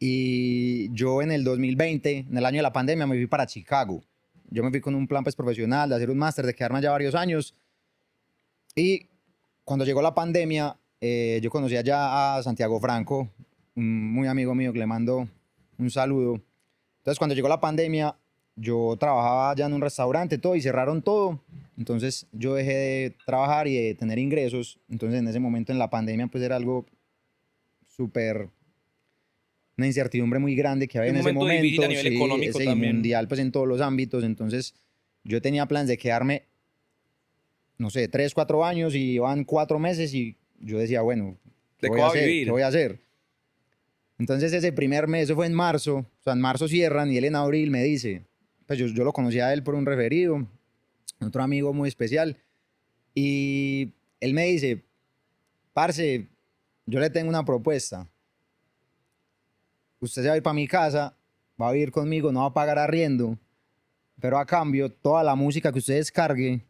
[SPEAKER 2] y yo en el 2020, en el año de la pandemia, me fui para Chicago. yo me fui con un plan pues profesional, de hacer un máster, de quedarme allá varios años. Y cuando llegó la pandemia, yo conocí allá a Santiago Franco, un muy amigo mío que le mando un saludo. Entonces, cuando llegó la pandemia, yo trabajaba ya en un restaurante, todo, y cerraron todo. Entonces, yo dejé de trabajar y de tener ingresos. Entonces, en ese momento, en la pandemia, pues era algo súper, una incertidumbre muy grande que había
[SPEAKER 1] Un
[SPEAKER 2] en ese
[SPEAKER 1] momento difícil
[SPEAKER 2] momento.
[SPEAKER 1] a nivel
[SPEAKER 2] Sí,
[SPEAKER 1] económico
[SPEAKER 2] ese, y
[SPEAKER 1] también.
[SPEAKER 2] mundial, pues en todos los ámbitos. Entonces, yo tenía planes de quedarme, no sé, 3, 4 años, y iban 4 meses y yo decía, bueno, ¿qué
[SPEAKER 1] ¿De
[SPEAKER 2] voy
[SPEAKER 1] qué
[SPEAKER 2] a
[SPEAKER 1] va a
[SPEAKER 2] hacer? ¿Qué
[SPEAKER 1] vivir?
[SPEAKER 2] voy a hacer? Entonces ese primer mes, eso fue en marzo, o sea, en marzo cierran y él en abril me dice, pues yo lo conocía a él por un referido, otro amigo muy especial, y él me dice, parce, yo le tengo una propuesta, usted se va a ir para mi casa, va a vivir conmigo, no va a pagar arriendo, pero a cambio toda la música que usted descargue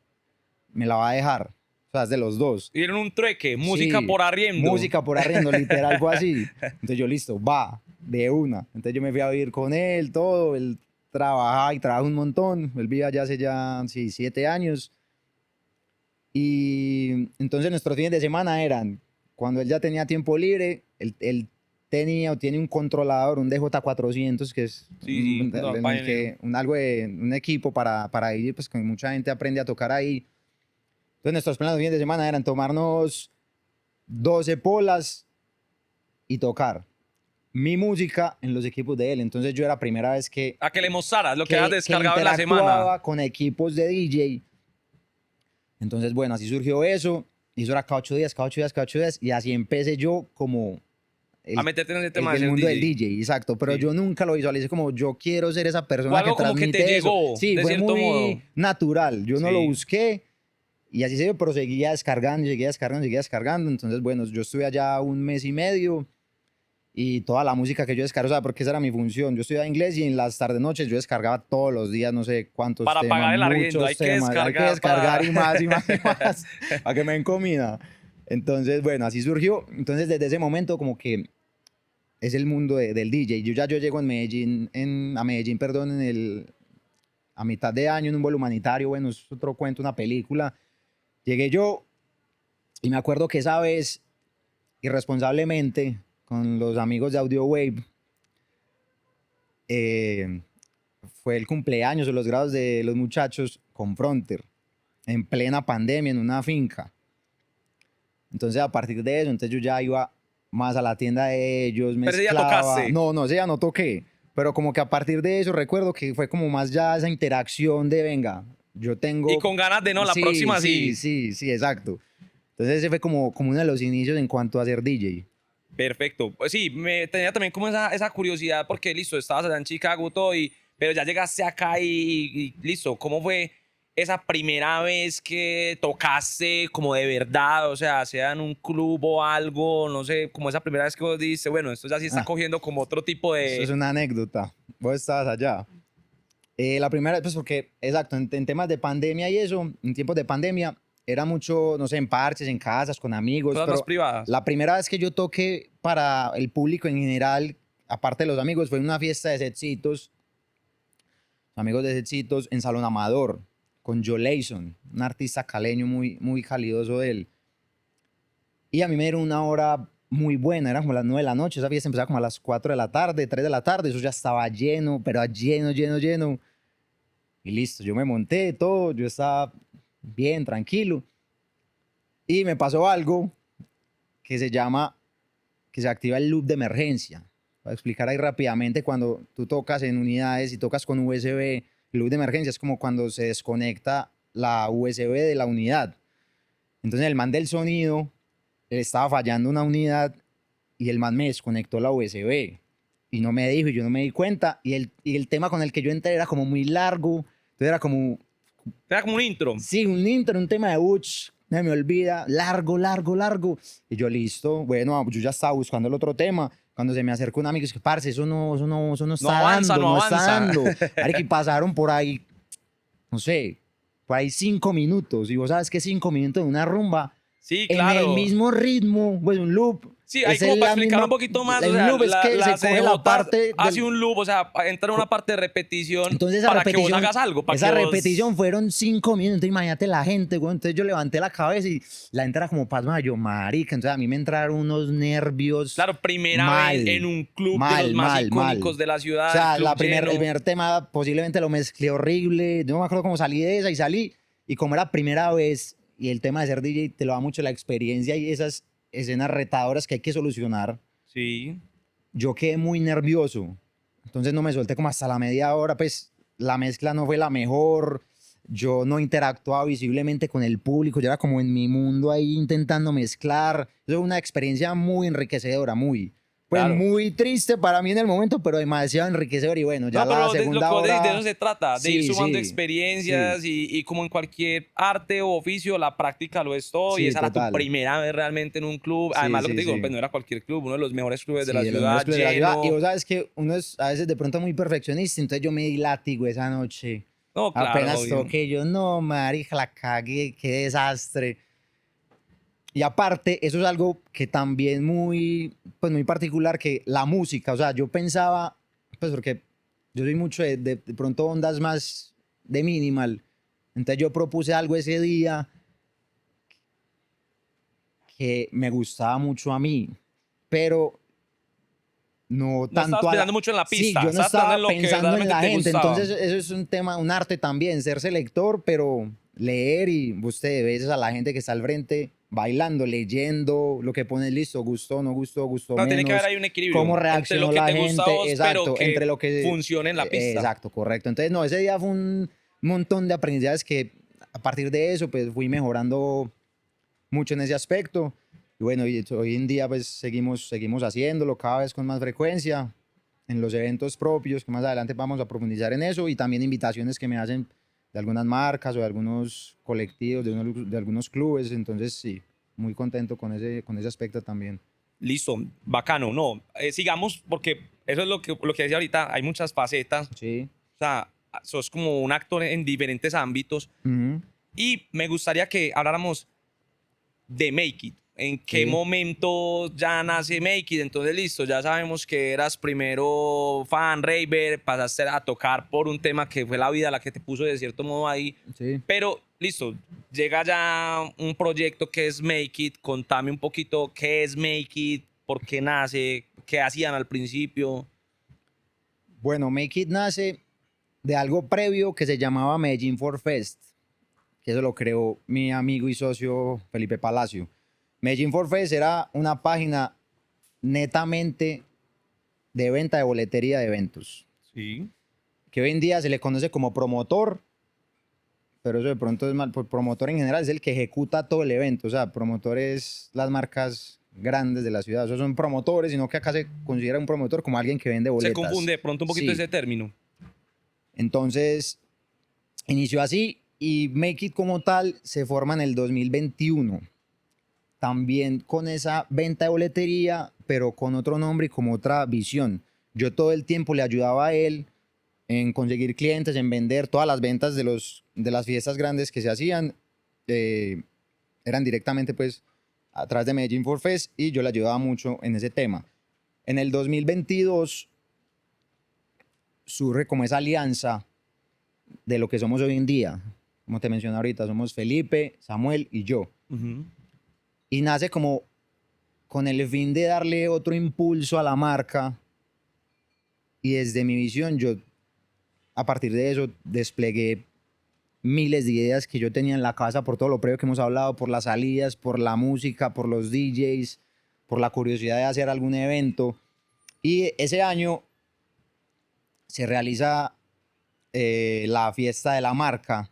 [SPEAKER 2] me la va a dejar, o sea, es de los dos.
[SPEAKER 1] Y en un trueque, música
[SPEAKER 2] Sí,
[SPEAKER 1] por arriendo.
[SPEAKER 2] música por arriendo, literal fue así. Entonces yo, listo, va, de una. Entonces yo me fui a vivir con él, todo, él trabajaba y trabaja un montón, él vive allá hace ya, sí, 7 años. Y entonces nuestros fines de semana eran, cuando él ya tenía tiempo libre, él tenía o tiene un controlador, un DJ400, que es
[SPEAKER 1] Sí, sí, no,
[SPEAKER 2] en el que, algo de, un equipo para ir, pues que mucha gente aprende a tocar ahí. Entonces nuestros planes de fines de semana eran tomarnos 12 polas y tocar mi música en los equipos de él. Entonces yo era la primera vez
[SPEAKER 1] a que le mostraras lo que has
[SPEAKER 2] que
[SPEAKER 1] descargado en la semana.
[SPEAKER 2] interactuaba con equipos de DJ. Entonces, bueno, así surgió eso. Y eso era cada 8 días, cada 8 días, cada 8 días. Y así empecé yo como
[SPEAKER 1] A meterte en el tema de
[SPEAKER 2] el
[SPEAKER 1] ser
[SPEAKER 2] mundo del
[SPEAKER 1] DJ.
[SPEAKER 2] DJ, exacto. Pero
[SPEAKER 1] Sí.
[SPEAKER 2] yo nunca lo visualicé como yo quiero ser esa
[SPEAKER 1] Fue
[SPEAKER 2] persona que
[SPEAKER 1] algo como que te
[SPEAKER 2] transmite eso.
[SPEAKER 1] llegó,
[SPEAKER 2] Sí,
[SPEAKER 1] de
[SPEAKER 2] fue
[SPEAKER 1] cierto
[SPEAKER 2] muy
[SPEAKER 1] modo.
[SPEAKER 2] natural. Yo no lo
[SPEAKER 1] Sí.
[SPEAKER 2] busqué. Y así se dio, pero seguía descargando, seguía descargando, seguía descargando. Entonces, bueno, yo estuve allá un mes y medio y toda la música que yo descargaba, o sea, porque esa era mi función. Yo estudiaba inglés y en las tardes noches yo descargaba todos los días, no sé cuántos
[SPEAKER 1] Para
[SPEAKER 2] temas,
[SPEAKER 1] pagar el arriendo, hay
[SPEAKER 2] muchos
[SPEAKER 1] que
[SPEAKER 2] temas. Hay que
[SPEAKER 1] descargar
[SPEAKER 2] descargar
[SPEAKER 1] para...
[SPEAKER 2] y más y más y más para que me den comida. Entonces, bueno, así surgió. Entonces, desde ese momento, como que es el mundo del DJ. Yo llego en Medellín, a Medellín, perdón, a mitad de año en un vuelo humanitario. Bueno, es otro cuento, una película. Llegué yo y me acuerdo que esa vez, irresponsablemente, con los amigos de Audio Wave, fue el cumpleaños o los grados de los muchachos con Fronter, en plena pandemia, en una finca. Entonces, a partir de eso, entonces yo ya iba más a la tienda de ellos,
[SPEAKER 1] Pero ese ya
[SPEAKER 2] mezclaba.
[SPEAKER 1] tocaste.
[SPEAKER 2] No, ese ya no toqué. Pero como que a partir de eso recuerdo que fue como más ya esa interacción de, venga, yo tengo...
[SPEAKER 1] Y con ganas de no, la
[SPEAKER 2] Sí,
[SPEAKER 1] próxima sí.
[SPEAKER 2] sí, exacto. Entonces ese fue como uno de los inicios en cuanto a ser DJ.
[SPEAKER 1] Perfecto. Pues sí, me tenía también como esa curiosidad porque listo, estabas allá en Chicago todo, pero ya llegaste acá y listo, ¿cómo fue esa primera vez que tocaste como de verdad? O sea en un club o algo, no sé, como esa primera vez que vos dijiste, bueno, esto ya sí está
[SPEAKER 2] Ah,
[SPEAKER 1] cogiendo como otro tipo
[SPEAKER 2] eso es
[SPEAKER 1] de...
[SPEAKER 2] una anécdota. Vos estabas allá. La primera, pues porque, exacto, en temas de pandemia y eso, en tiempos de pandemia, era mucho, no sé, en parches, en casas, con amigos,
[SPEAKER 1] Cosas más
[SPEAKER 2] pero
[SPEAKER 1] privadas.
[SPEAKER 2] la primera vez que yo toqué para el público en general, aparte de los amigos, fue en una fiesta de setcitos, amigos de setcitos, en Salón Amador, con Joe Layson, un artista caleño muy, muy calidoso de él. Y a mí me dieron una hora muy buena, eran como las 9 de la noche, esa fiesta empezaba como a las 4 de la tarde, 3 de la tarde, eso ya estaba lleno, pero lleno, lleno, lleno. Y listo, yo me monté todo, yo estaba bien, tranquilo. Y me pasó algo que se llama, que se activa el loop de emergencia. Para explicar ahí rápidamente, cuando tú tocas en unidades y tocas con USB, el loop de emergencia es como cuando se desconecta la USB de la unidad. Entonces el man del sonido le estaba fallando una unidad y el man me desconectó la USB. Y no me dijo, y yo no me di cuenta. Y el tema con el que yo entré era como muy largo. Entonces era como,
[SPEAKER 1] Era como un intro.
[SPEAKER 2] sí, un intro, un tema de Butch, no me olvida, largo, largo, largo. Y yo, listo, bueno, yo ya estaba buscando el otro tema. Cuando se me acercó un amigo, es que, parce, eso no está
[SPEAKER 1] avanza,
[SPEAKER 2] dando,
[SPEAKER 1] no
[SPEAKER 2] no está
[SPEAKER 1] avanza.
[SPEAKER 2] dando. Marica, y pasaron por ahí, no sé, por ahí 5 minutos. Y vos sabes que 5 minutos de una rumba,
[SPEAKER 1] Sí,
[SPEAKER 2] en el
[SPEAKER 1] claro.
[SPEAKER 2] mismo ritmo, pues un loop,
[SPEAKER 1] Sí, hay
[SPEAKER 2] esa
[SPEAKER 1] como
[SPEAKER 2] es
[SPEAKER 1] para
[SPEAKER 2] la
[SPEAKER 1] explicar
[SPEAKER 2] misma-
[SPEAKER 1] un poquito más,
[SPEAKER 2] el
[SPEAKER 1] o sea,
[SPEAKER 2] loop es que se coge la
[SPEAKER 1] CJ
[SPEAKER 2] parte
[SPEAKER 1] hace
[SPEAKER 2] del-
[SPEAKER 1] un loop, o sea, entra en una parte de repetición
[SPEAKER 2] Entonces esa
[SPEAKER 1] para que vos
[SPEAKER 2] repetición,
[SPEAKER 1] hagas algo, para
[SPEAKER 2] esa
[SPEAKER 1] que vos...
[SPEAKER 2] repetición fueron 5 minutos. Entonces, imagínate la gente, güey. Entonces yo levanté la cabeza y la gente era como pasma, yo, marica. Entonces a mí me entraron unos nervios
[SPEAKER 1] Claro, primera vez
[SPEAKER 2] mal,
[SPEAKER 1] en un club de los
[SPEAKER 2] mal,
[SPEAKER 1] más
[SPEAKER 2] mal, mal.
[SPEAKER 1] icónicos de la
[SPEAKER 2] O
[SPEAKER 1] ciudad,
[SPEAKER 2] sea,
[SPEAKER 1] el club
[SPEAKER 2] el
[SPEAKER 1] lleno.
[SPEAKER 2] primer tema posiblemente lo mezclé horrible. Yo no me acuerdo cómo salí de esa y salí. Y como era primera vez y el tema de ser DJ te lo da mucho la experiencia y esas escenas retadoras que hay que solucionar,
[SPEAKER 1] Sí.
[SPEAKER 2] yo quedé muy nervioso. Entonces no me solté como hasta la media hora, pues la mezcla no fue la mejor. Yo no interactuaba visiblemente con el público, yo era como en mi mundo ahí intentando mezclar. Eso fue una experiencia muy enriquecedora, pues
[SPEAKER 1] Claro.
[SPEAKER 2] muy triste para mí en el momento, pero demasiado enriquecedora. Y bueno, ya
[SPEAKER 1] No, pero
[SPEAKER 2] la
[SPEAKER 1] lo que
[SPEAKER 2] segunda
[SPEAKER 1] vos decís, de
[SPEAKER 2] hora...
[SPEAKER 1] eso se trata, de ir
[SPEAKER 2] Sí,
[SPEAKER 1] sumando
[SPEAKER 2] sí,
[SPEAKER 1] experiencias y como en cualquier arte o oficio, la práctica lo es todo y
[SPEAKER 2] sí,
[SPEAKER 1] esa era tu
[SPEAKER 2] total.
[SPEAKER 1] primera vez realmente en un club.
[SPEAKER 2] Sí,
[SPEAKER 1] Además, lo que
[SPEAKER 2] sí,
[SPEAKER 1] te digo,
[SPEAKER 2] sí.
[SPEAKER 1] pues no era cualquier club, uno de los mejores clubes de
[SPEAKER 2] Sí,
[SPEAKER 1] la
[SPEAKER 2] de los mejores
[SPEAKER 1] ciudad,
[SPEAKER 2] clubes de la ciudad. Y
[SPEAKER 1] lleno.
[SPEAKER 2] vos sabes que uno es a veces de pronto muy perfeccionista, entonces yo me di látigo esa noche.
[SPEAKER 1] No, claro,
[SPEAKER 2] Apenas
[SPEAKER 1] obvio.
[SPEAKER 2] toqué, yo no, marica, la cagué, qué desastre. Y aparte, eso es algo que también pues muy particular, que la música, o sea, yo pensaba, pues porque yo soy mucho de pronto ondas más de minimal, entonces yo propuse algo ese día que me gustaba mucho a mí, pero no
[SPEAKER 1] No estabas
[SPEAKER 2] tanto a
[SPEAKER 1] pensando
[SPEAKER 2] la...
[SPEAKER 1] mucho en la
[SPEAKER 2] Sí,
[SPEAKER 1] pista,
[SPEAKER 2] yo no
[SPEAKER 1] estabas pensando en
[SPEAKER 2] estaba
[SPEAKER 1] lo que
[SPEAKER 2] pensando en
[SPEAKER 1] verdaderamente
[SPEAKER 2] la
[SPEAKER 1] te
[SPEAKER 2] gente,
[SPEAKER 1] gustaba.
[SPEAKER 2] entonces eso es un tema, un arte también, ser selector, pero leer y usted ves a la gente que está al frente bailando, leyendo, lo que pone listo, gustó, no gustó, gustó
[SPEAKER 1] No, tiene que haber
[SPEAKER 2] menos,
[SPEAKER 1] ahí un
[SPEAKER 2] cómo
[SPEAKER 1] equilibrio entre lo
[SPEAKER 2] reaccionó
[SPEAKER 1] que
[SPEAKER 2] la
[SPEAKER 1] te gusta a
[SPEAKER 2] gente,
[SPEAKER 1] vos, pero
[SPEAKER 2] exacto, entre
[SPEAKER 1] que
[SPEAKER 2] lo que...
[SPEAKER 1] funcione en la pista.
[SPEAKER 2] exacto, correcto. Entonces, no, ese día fue un montón de aprendizajes que a partir de eso, pues fui mejorando mucho en ese aspecto. Y bueno, hoy en día pues seguimos haciéndolo cada vez con más frecuencia en los eventos propios, que más adelante vamos a profundizar en eso, y también invitaciones que me hacen de algunas marcas o de algunos colectivos, de algunos clubes. Entonces sí, muy contento con ese aspecto también.
[SPEAKER 1] Listo, bacano. No, sigamos porque eso es lo que decía ahorita, hay muchas facetas.
[SPEAKER 2] Sí.
[SPEAKER 1] O sea, sos como un actor en diferentes ámbitos.
[SPEAKER 2] Ujú.
[SPEAKER 1] Y me gustaría que habláramos de Make It. ¿En qué
[SPEAKER 2] Sí.
[SPEAKER 1] momento ya nace Make It? Entonces, listo, ya sabemos que eras primero fan, raver, pasaste a tocar por un tema que fue la vida la que te puso de cierto modo ahí.
[SPEAKER 2] Sí.
[SPEAKER 1] Pero, listo, llega ya un proyecto que es Make It. Contame un poquito qué es Make It, por qué nace, qué hacían al principio.
[SPEAKER 2] Bueno, Make It nace de algo previo que se llamaba Medellín for Fest, que eso lo creó mi amigo y socio Felipe Palacio. Medellín for Fest era una página netamente de venta de boletería de eventos,
[SPEAKER 1] Sí.
[SPEAKER 2] que hoy en día se le conoce como promotor, pero eso de pronto es mal, pues promotor en general es el que ejecuta todo el evento, o sea, promotor es las marcas grandes de la ciudad, esos son promotores, sino que acá se considera un promotor como alguien que vende boletas.
[SPEAKER 1] Se confunde de pronto un poquito
[SPEAKER 2] Sí.
[SPEAKER 1] ese término.
[SPEAKER 2] Entonces, inició así y Make It como tal se forma en el 2021. También con esa venta de boletería, pero con otro nombre y como otra visión. Yo todo el tiempo le ayudaba a él en conseguir clientes, en vender todas las ventas de las fiestas grandes que se hacían. Eran directamente pues a través de Medellín for Fest y yo le ayudaba mucho en ese tema. En el 2022 surge como esa alianza de lo que somos hoy en día. Como te mencioné ahorita, somos Felipe, Samuel y yo.
[SPEAKER 1] Ujú.
[SPEAKER 2] Y nace como con el fin de darle otro impulso a la marca. Y desde mi visión, yo a partir de eso desplegué miles de ideas que yo tenía en la casa por todo lo previo que hemos hablado, por las salidas, por la música, por los DJs, por la curiosidad de hacer algún evento. Y ese año se realiza la fiesta de la marca.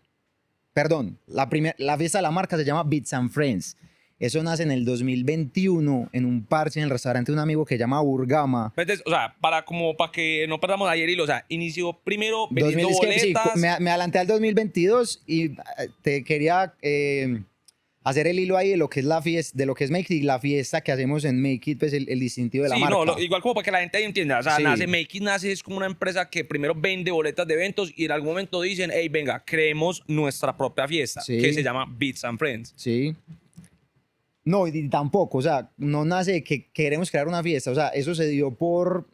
[SPEAKER 2] Perdón, la fiesta de la marca se llama Beats and Friends. Eso nace en el 2021 en un parche en el restaurante de un amigo que se llama Burgama.
[SPEAKER 1] Entonces, o sea, para que no perdamos ayer hilo, o sea, inició primero vendiendo
[SPEAKER 2] 2000, es que, sí,
[SPEAKER 1] boletas.
[SPEAKER 2] me adelanté al 2022 y te quería hacer el hilo ahí de lo que es la fiesta, de lo que es Make It, la fiesta que hacemos en Make It, pues el distintivo de la
[SPEAKER 1] Sí,
[SPEAKER 2] marca.
[SPEAKER 1] no, igual como para que la gente ahí entienda. O sea,
[SPEAKER 2] Sí.
[SPEAKER 1] Make It nace es como una empresa que primero vende boletas de eventos y en algún momento dicen, hey, venga, creemos nuestra propia fiesta,
[SPEAKER 2] Sí.
[SPEAKER 1] que se llama Beats and Friends.
[SPEAKER 2] Sí. No, y tampoco, o sea, no nace de que queremos crear una fiesta, o sea, eso se dio porque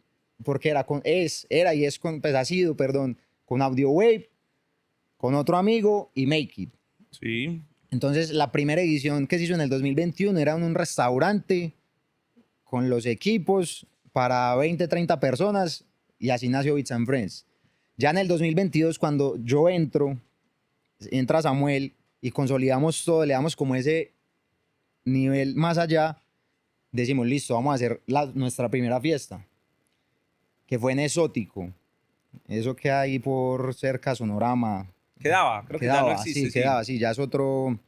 [SPEAKER 2] era y es pues ha sido, perdón, con Audio Wave, con otro amigo y Make It.
[SPEAKER 1] Sí.
[SPEAKER 2] Entonces, la primera edición que se hizo en el 2021 era en un restaurante con los equipos para 20, 30 personas y así nació Beats and Friends. Ya en el 2022, cuando yo entra Samuel y consolidamos todo, le damos como ese nivel más allá, decimos, listo, vamos a hacer nuestra primera fiesta, que fue en Exótico. Eso que hay por cerca de Sonorama.
[SPEAKER 1] Creo que ya no existe.
[SPEAKER 2] Sí, quedaba, sí, ya es otro.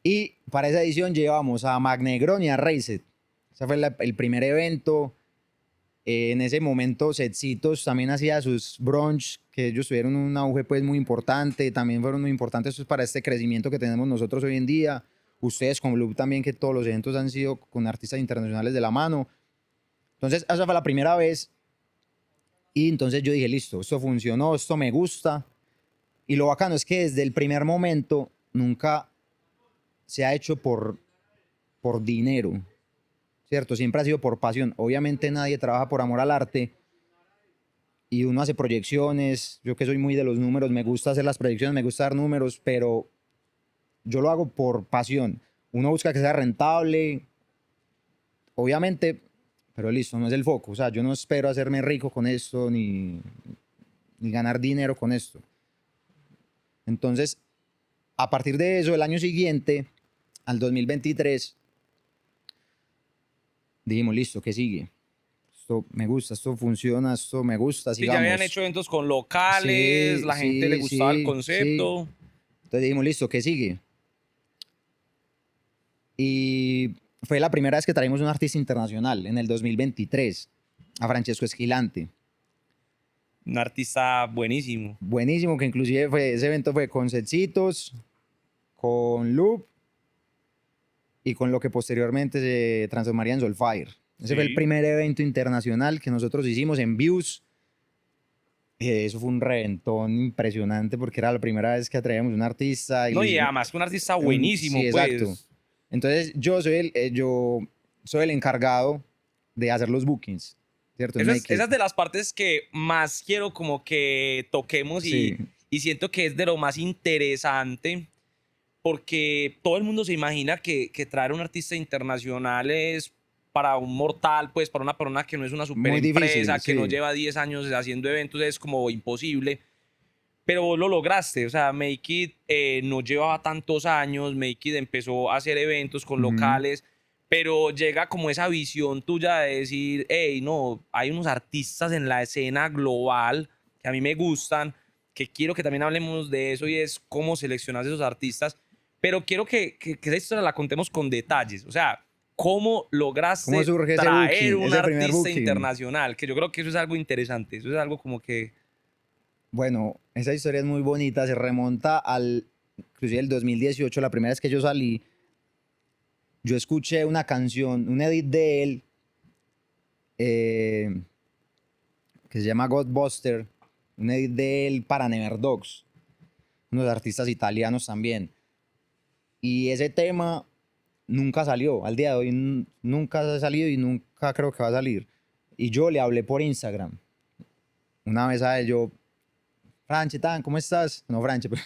[SPEAKER 2] Y para esa edición llevamos a Magnegrón y a Rayset. Ese fue el primer evento. En ese momento, Setcitos también hacía sus brunch, que ellos tuvieron un auge pues muy importante. También fueron muy importantes pues, para este crecimiento que tenemos nosotros hoy en día. Ustedes con Blue también, que todos los eventos han sido con artistas internacionales de la mano. Entonces, esa fue la primera vez. Y entonces yo dije, listo, esto funcionó, esto me gusta. Y lo bacano es que desde el primer momento nunca se ha hecho por dinero, ¿cierto? Siempre ha sido por pasión. Obviamente nadie trabaja por amor al arte y uno hace proyecciones. Yo que soy muy de los números, me gusta hacer las proyecciones, me gusta dar números, pero yo lo hago por pasión. Uno busca que sea rentable, obviamente, pero listo, no es el foco. O sea, yo no espero hacerme rico con esto ni ganar dinero con esto. Entonces, a partir de eso, el año siguiente, al 2023, dijimos, listo, ¿qué sigue? Esto me gusta, esto funciona, esto me gusta,
[SPEAKER 1] Sí,
[SPEAKER 2] sigamos.
[SPEAKER 1] ya habían hecho eventos con locales,
[SPEAKER 2] Sí,
[SPEAKER 1] la gente le gustaba el concepto.
[SPEAKER 2] sí. Entonces dijimos, listo, ¿qué sigue? Y fue la primera vez que traímos un artista internacional, en el 2023, a Francesco Esquilante.
[SPEAKER 1] Un artista buenísimo.
[SPEAKER 2] Buenísimo, que inclusive ese evento fue con Setcitos, con Loop y con lo que posteriormente se transformaría en Soulfire. Ese fue el primer evento internacional que nosotros hicimos en Views. Eso fue un reventón impresionante porque era la primera vez que atraíamos un artista.
[SPEAKER 1] No, y además un artista buenísimo,
[SPEAKER 2] sí,
[SPEAKER 1] pues.
[SPEAKER 2] Exacto. Entonces yo soy el encargado de hacer los bookings, ¿cierto?
[SPEAKER 1] Esa es de las partes que más quiero como que toquemos
[SPEAKER 2] Sí.
[SPEAKER 1] y siento que es de lo más interesante porque todo el mundo se imagina que traer un artista internacional es para un mortal, pues para una persona que no es una super
[SPEAKER 2] Muy
[SPEAKER 1] empresa,
[SPEAKER 2] difícil,
[SPEAKER 1] que no
[SPEAKER 2] sí.
[SPEAKER 1] lleva 10 años haciendo eventos, es como imposible. Pero vos lo lograste, o sea, Make It no llevaba tantos años, Make It empezó a hacer eventos con locales, pero llega como esa visión tuya de decir, hey, no, hay unos artistas en la escena global que a mí me gustan, que quiero que también hablemos de eso y es cómo seleccionas esos artistas, pero quiero que esa historia la contemos con detalles, o sea, cómo lograste
[SPEAKER 2] ¿Cómo surge ese
[SPEAKER 1] traer
[SPEAKER 2] booking,
[SPEAKER 1] un
[SPEAKER 2] ese primer
[SPEAKER 1] artista
[SPEAKER 2] booking?
[SPEAKER 1] internacional, que yo creo que eso es algo interesante, eso es algo como que...
[SPEAKER 2] Bueno, esa historia es muy bonita, se remonta inclusive el 2018, la primera vez que yo salí, yo escuché una canción, un edit de él, que se llama Godbuster, un edit de él para Neverdogs, unos artistas italianos también. Y ese tema nunca salió, al día de hoy nunca ha salido y nunca creo que va a salir. Y yo le hablé por Instagram. Una vez a él, yo, Franche, tan, ¿cómo estás? No, Franche, pero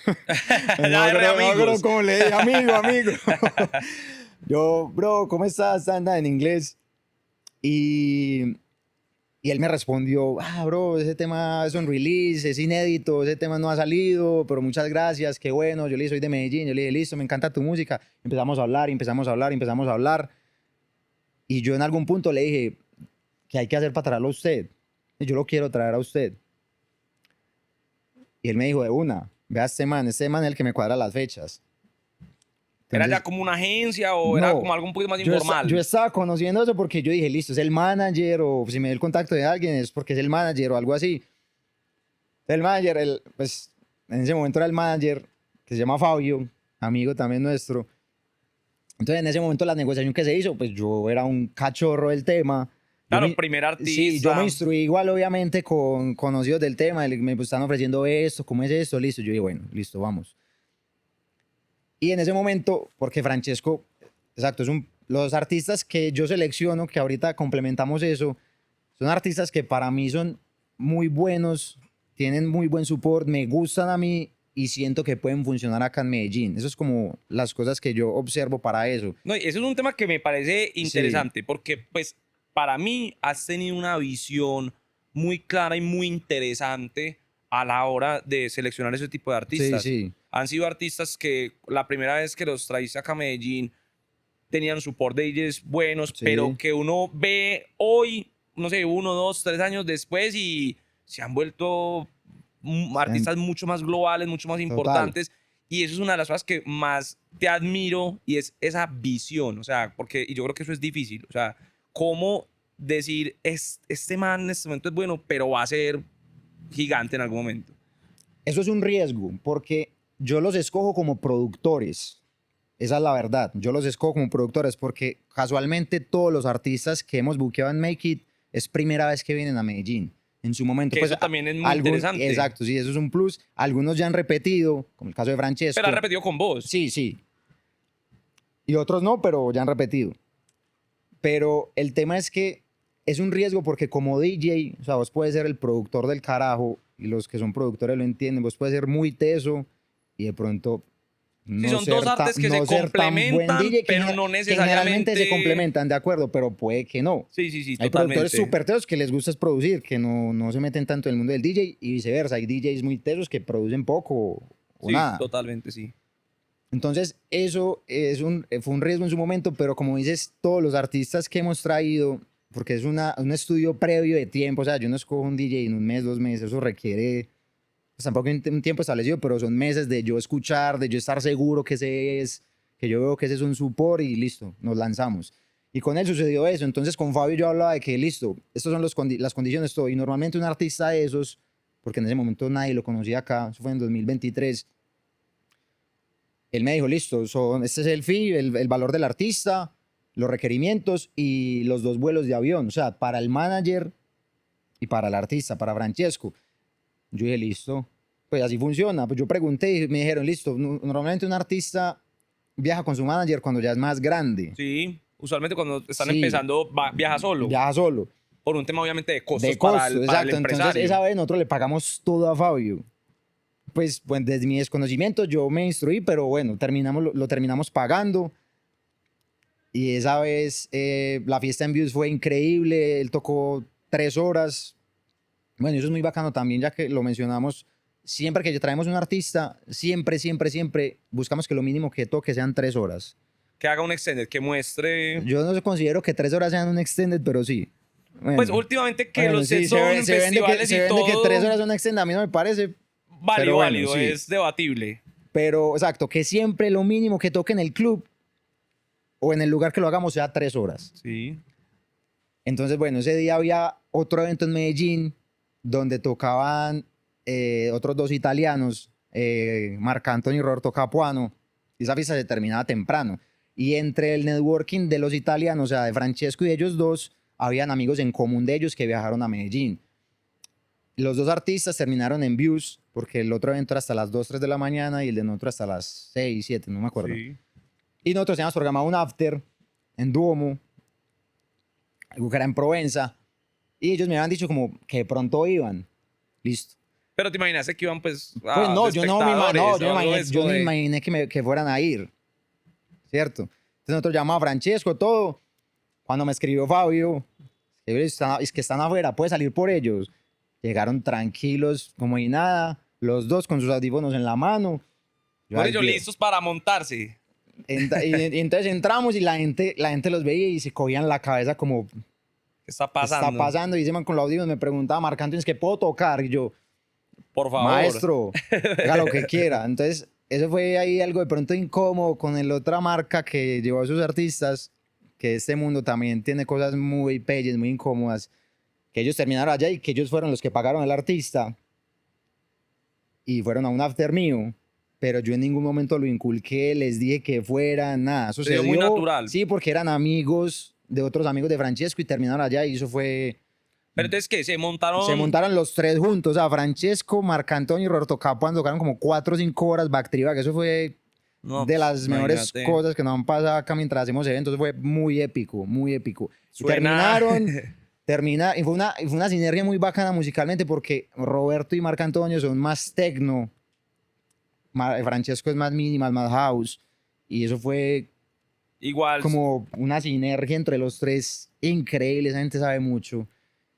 [SPEAKER 1] Ya de re amigos.
[SPEAKER 2] ¿cómo le dije? Amigo. Yo, bro, ¿cómo estás? Anda en inglés. Y él me respondió, bro, ese tema es un release, es inédito, ese tema no ha salido, pero muchas gracias, qué bueno. Yo le dije, soy de Medellín. Yo le dije, listo, me encanta tu música. Empezamos a hablar. Y yo en algún punto le dije, ¿qué hay que hacer para traerlo a usted? Y yo lo quiero traer a usted. Y él me dijo, de una, vea este man es el que me cuadra las fechas.
[SPEAKER 1] ¿Era
[SPEAKER 2] Entonces,
[SPEAKER 1] ya como una agencia o era como algo un poquito más informal?
[SPEAKER 2] Yo estaba conociendo eso porque yo dije, listo, es el manager, o si me dio el contacto de alguien es porque es el manager o algo así. El manager, pues en ese momento era el manager, que se llama Fabio, amigo también nuestro. Entonces en ese momento la negociación que se hizo, pues yo era un cachorro del tema.
[SPEAKER 1] Claro, primer artista.
[SPEAKER 2] Sí, yo me instruí igual obviamente con conocidos del tema, me están ofreciendo esto, ¿cómo es esto? Listo, yo dije, bueno, listo, vamos. Y en ese momento, porque Francesco Exacto, los artistas que yo selecciono, que ahorita complementamos eso, son artistas que para mí son muy buenos, tienen muy buen support, me gustan a mí y siento que pueden funcionar acá en Medellín. Eso es como las cosas que yo observo para eso.
[SPEAKER 1] No, y eso es un tema que me parece interesante porque, pues, para mí has tenido una visión muy clara y muy interesante a la hora de seleccionar ese tipo de
[SPEAKER 2] Sí,
[SPEAKER 1] artistas.
[SPEAKER 2] sí.
[SPEAKER 1] Han sido artistas que la primera vez que los traíste acá a Medellín tenían support de DJs buenos,
[SPEAKER 2] Sí.
[SPEAKER 1] pero que uno ve hoy, no sé, 1, 2, 3 años después y se han vuelto artistas mucho más globales, mucho más importantes. Y eso es una de las cosas que más te admiro y es esa visión, o sea, porque y yo creo que eso es difícil, o sea, cómo decir, este man en este momento es bueno, pero va a ser gigante en algún momento.
[SPEAKER 2] Eso es un riesgo, porque yo los escojo como productores. Esa es la verdad. Yo los escojo como productores porque casualmente todos los artistas que hemos buqueado en Make It es primera vez que vienen a Medellín. En su momento.
[SPEAKER 1] Que
[SPEAKER 2] Pues,
[SPEAKER 1] eso también es muy interesante.
[SPEAKER 2] Exacto, sí, eso es un plus. Algunos ya han repetido, como el caso de Francesco.
[SPEAKER 1] Pero ha repetido con vos.
[SPEAKER 2] Sí, sí. Y otros no, pero ya han repetido. Pero el tema es que es un riesgo porque como DJ, o sea, vos puedes ser el productor del carajo y los que son productores lo entienden, vos puedes ser muy teso y de pronto
[SPEAKER 1] sí, son dos artes que se complementan, pero no necesariamente.
[SPEAKER 2] Que generalmente se complementan, de acuerdo, pero puede que no.
[SPEAKER 1] Sí, sí, sí,
[SPEAKER 2] Hay
[SPEAKER 1] totalmente.
[SPEAKER 2] productores súper tesos que les gusta es producir, que no se meten tanto en el mundo del DJ y viceversa. Hay DJs muy tesos que producen poco o
[SPEAKER 1] sí,
[SPEAKER 2] nada.
[SPEAKER 1] Totalmente, sí.
[SPEAKER 2] Entonces, eso fue un riesgo en su momento, pero como dices, todos los artistas que hemos traído, porque es un estudio previo de tiempo, o sea, yo no escojo un DJ en un mes, 2 meses, eso requiere, pues tampoco un tiempo establecido, pero son meses de yo escuchar, de yo estar seguro que que yo veo que ese es un support y listo, nos lanzamos. Y con él sucedió eso, entonces con Fabio yo hablaba de que listo, estas son las condiciones, todo, y normalmente un artista de esos, porque en ese momento nadie lo conocía acá, eso fue en 2023, él me dijo, listo, este es el fee, el valor del artista, los requerimientos y los 2 vuelos de avión. O sea, para el manager y para el artista, para Francesco. Yo dije, listo, pues así funciona. Pues yo pregunté y me dijeron, listo, normalmente un artista viaja con su manager cuando ya es más grande.
[SPEAKER 1] Sí, usualmente cuando están empezando viaja solo.
[SPEAKER 2] Viaja solo.
[SPEAKER 1] Por un tema obviamente de costos,
[SPEAKER 2] De costos,
[SPEAKER 1] para
[SPEAKER 2] exacto.
[SPEAKER 1] el empresario.
[SPEAKER 2] Entonces esa vez nosotros le pagamos todo a Fabio. Pues desde mi desconocimiento yo me instruí, pero bueno, lo terminamos pagando. Y esa vez la fiesta en Views fue increíble, él tocó 3 horas. Bueno, eso es muy bacano también, ya que lo mencionamos. Siempre que traemos un artista, siempre buscamos que lo mínimo que toque sean 3 horas.
[SPEAKER 1] Que haga un extended, que muestre.
[SPEAKER 2] Yo no considero que 3 horas sean un extended, pero sí. Bueno,
[SPEAKER 1] pues últimamente que los
[SPEAKER 2] sí,
[SPEAKER 1] sets son en festivales
[SPEAKER 2] se
[SPEAKER 1] y
[SPEAKER 2] vende
[SPEAKER 1] todo.
[SPEAKER 2] que 3 horas son un extended, a mí no me parece.
[SPEAKER 1] Válido,
[SPEAKER 2] bueno,
[SPEAKER 1] válido,
[SPEAKER 2] sí.
[SPEAKER 1] es debatible.
[SPEAKER 2] Pero exacto, que siempre lo mínimo que toque en el club o en el lugar que lo hagamos sea 3 horas.
[SPEAKER 1] Sí.
[SPEAKER 2] Entonces, bueno, ese día había otro evento en Medellín donde tocaban otros 2 italianos, Marc Anthony y Roberto Capuano. Y esa fiesta se terminaba temprano. Y entre el networking de los italianos, o sea, de Francesco y de ellos 2, habían amigos en común de ellos que viajaron a Medellín. Los 2 artistas terminaron en Views, porque el otro evento era hasta las 2, 3 de la mañana y el de nosotros hasta las 6, 7, no me acuerdo.
[SPEAKER 1] Sí.
[SPEAKER 2] Y nosotros teníamos programado un after en Duomo, algo que era en Provenza, y ellos me habían dicho como que de pronto iban. Listo.
[SPEAKER 1] Pero te imaginaste que iban pues
[SPEAKER 2] Pues no, yo no me imaginé, yo
[SPEAKER 1] de...
[SPEAKER 2] me imaginé que fueran a ir, ¿cierto? Entonces nosotros llamamos a Francesco, todo. Cuando me escribió Fabio, es que están afuera, puede salir por ellos. Llegaron tranquilos, como y nada, los 2 con sus audífonos en la mano.
[SPEAKER 1] Por ellos listos para montarse.
[SPEAKER 2] Y entonces entramos y la gente los veía y se cogían la cabeza como...
[SPEAKER 1] ¿Qué está pasando?
[SPEAKER 2] ¿Qué está pasando? Y ese man con los audífonos me preguntaba, Marc Anthony, ¿es que puedo tocar? Y yo,
[SPEAKER 1] por favor.
[SPEAKER 2] Maestro, haga lo que quiera. Entonces, eso fue ahí algo de pronto incómodo con la otra marca que llevó a sus artistas, que este mundo también tiene cosas muy pelles, muy incómodas, que ellos terminaron allá y que ellos fueron los que pagaron al artista y fueron a un after mío, pero yo en ningún momento lo inculqué, les dije que fueran, nada. Eso se dio
[SPEAKER 1] muy natural.
[SPEAKER 2] Sí, porque eran amigos de otros amigos de Francesco y terminaron allá y eso fue...
[SPEAKER 1] Pero entonces, ¿qué? Se montaron...
[SPEAKER 2] Se montaron los 3 juntos, o sea, Francesco, Marc Anthony y Roberto Capuano tocaron como 4 o 5 horas back to back, eso fue
[SPEAKER 1] No,
[SPEAKER 2] de
[SPEAKER 1] pues,
[SPEAKER 2] las mejores
[SPEAKER 1] imagínate.
[SPEAKER 2] cosas que nos han pasado acá mientras hacemos eventos. Fue muy épico, muy épico. Y
[SPEAKER 1] Suena.
[SPEAKER 2] y fue una sinergia muy bacana musicalmente porque Roberto y Marc Antonio son más techno, Francesco es más minimal, más house, y eso fue
[SPEAKER 1] Igual,
[SPEAKER 2] como una sinergia entre los tres increíble, esa gente sabe mucho.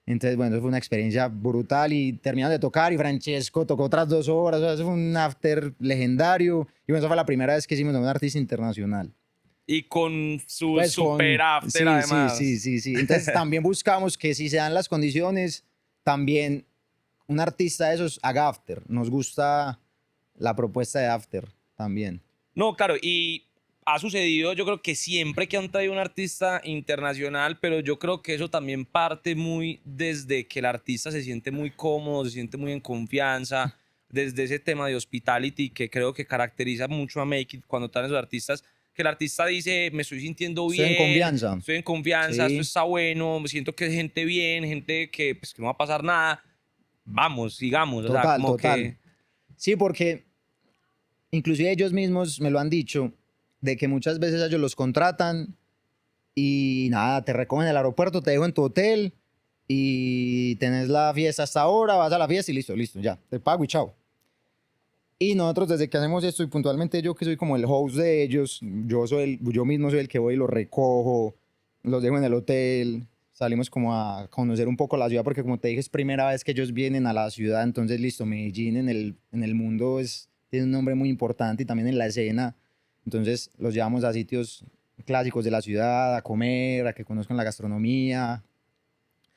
[SPEAKER 2] Entonces, bueno, eso fue una experiencia brutal y terminamos de tocar y Francesco tocó otras 2 horas, o sea, eso fue un after legendario y bueno, esa fue la primera vez que hicimos a un artista internacional.
[SPEAKER 1] y con su
[SPEAKER 2] Pues
[SPEAKER 1] super after
[SPEAKER 2] sí, sí, sí,
[SPEAKER 1] además.
[SPEAKER 2] sí, sí. Entonces también buscamos que si se dan las condiciones, también un artista de esos haga after. Nos gusta la propuesta de after también.
[SPEAKER 1] No, claro, y ha sucedido, yo creo que siempre que han traído un artista internacional, pero yo creo que eso también parte muy desde que el artista se siente muy cómodo, se siente muy en confianza, desde ese tema de hospitality que creo que caracteriza mucho a Make It cuando traen esos artistas, que el artista dice, me estoy sintiendo
[SPEAKER 2] Estoy en
[SPEAKER 1] bien,
[SPEAKER 2] confianza.
[SPEAKER 1] estoy en confianza, esto
[SPEAKER 2] Sí,
[SPEAKER 1] está bueno, me siento que es gente bien, gente que, pues, que no va a pasar nada, vamos, sigamos, o sea,
[SPEAKER 2] total,
[SPEAKER 1] como
[SPEAKER 2] total.
[SPEAKER 1] que...
[SPEAKER 2] Sí, porque inclusive ellos mismos me lo han dicho, de que muchas veces ellos los contratan y nada, te recogen en el aeropuerto, te dejo en tu hotel y tenés la fiesta hasta ahora, vas a la fiesta y listo, listo, ya, te pago y chao. Y nosotros desde que hacemos esto y puntualmente yo que soy como el host de ellos, yo mismo soy el que voy y los recojo, los dejo en el hotel, salimos como a conocer un poco la ciudad porque como te dije es primera vez que ellos vienen a la ciudad, entonces listo, Medellín en el mundo tiene un nombre muy importante y también en la escena, entonces los llevamos a sitios clásicos de la ciudad, a comer, a que conozcan la gastronomía.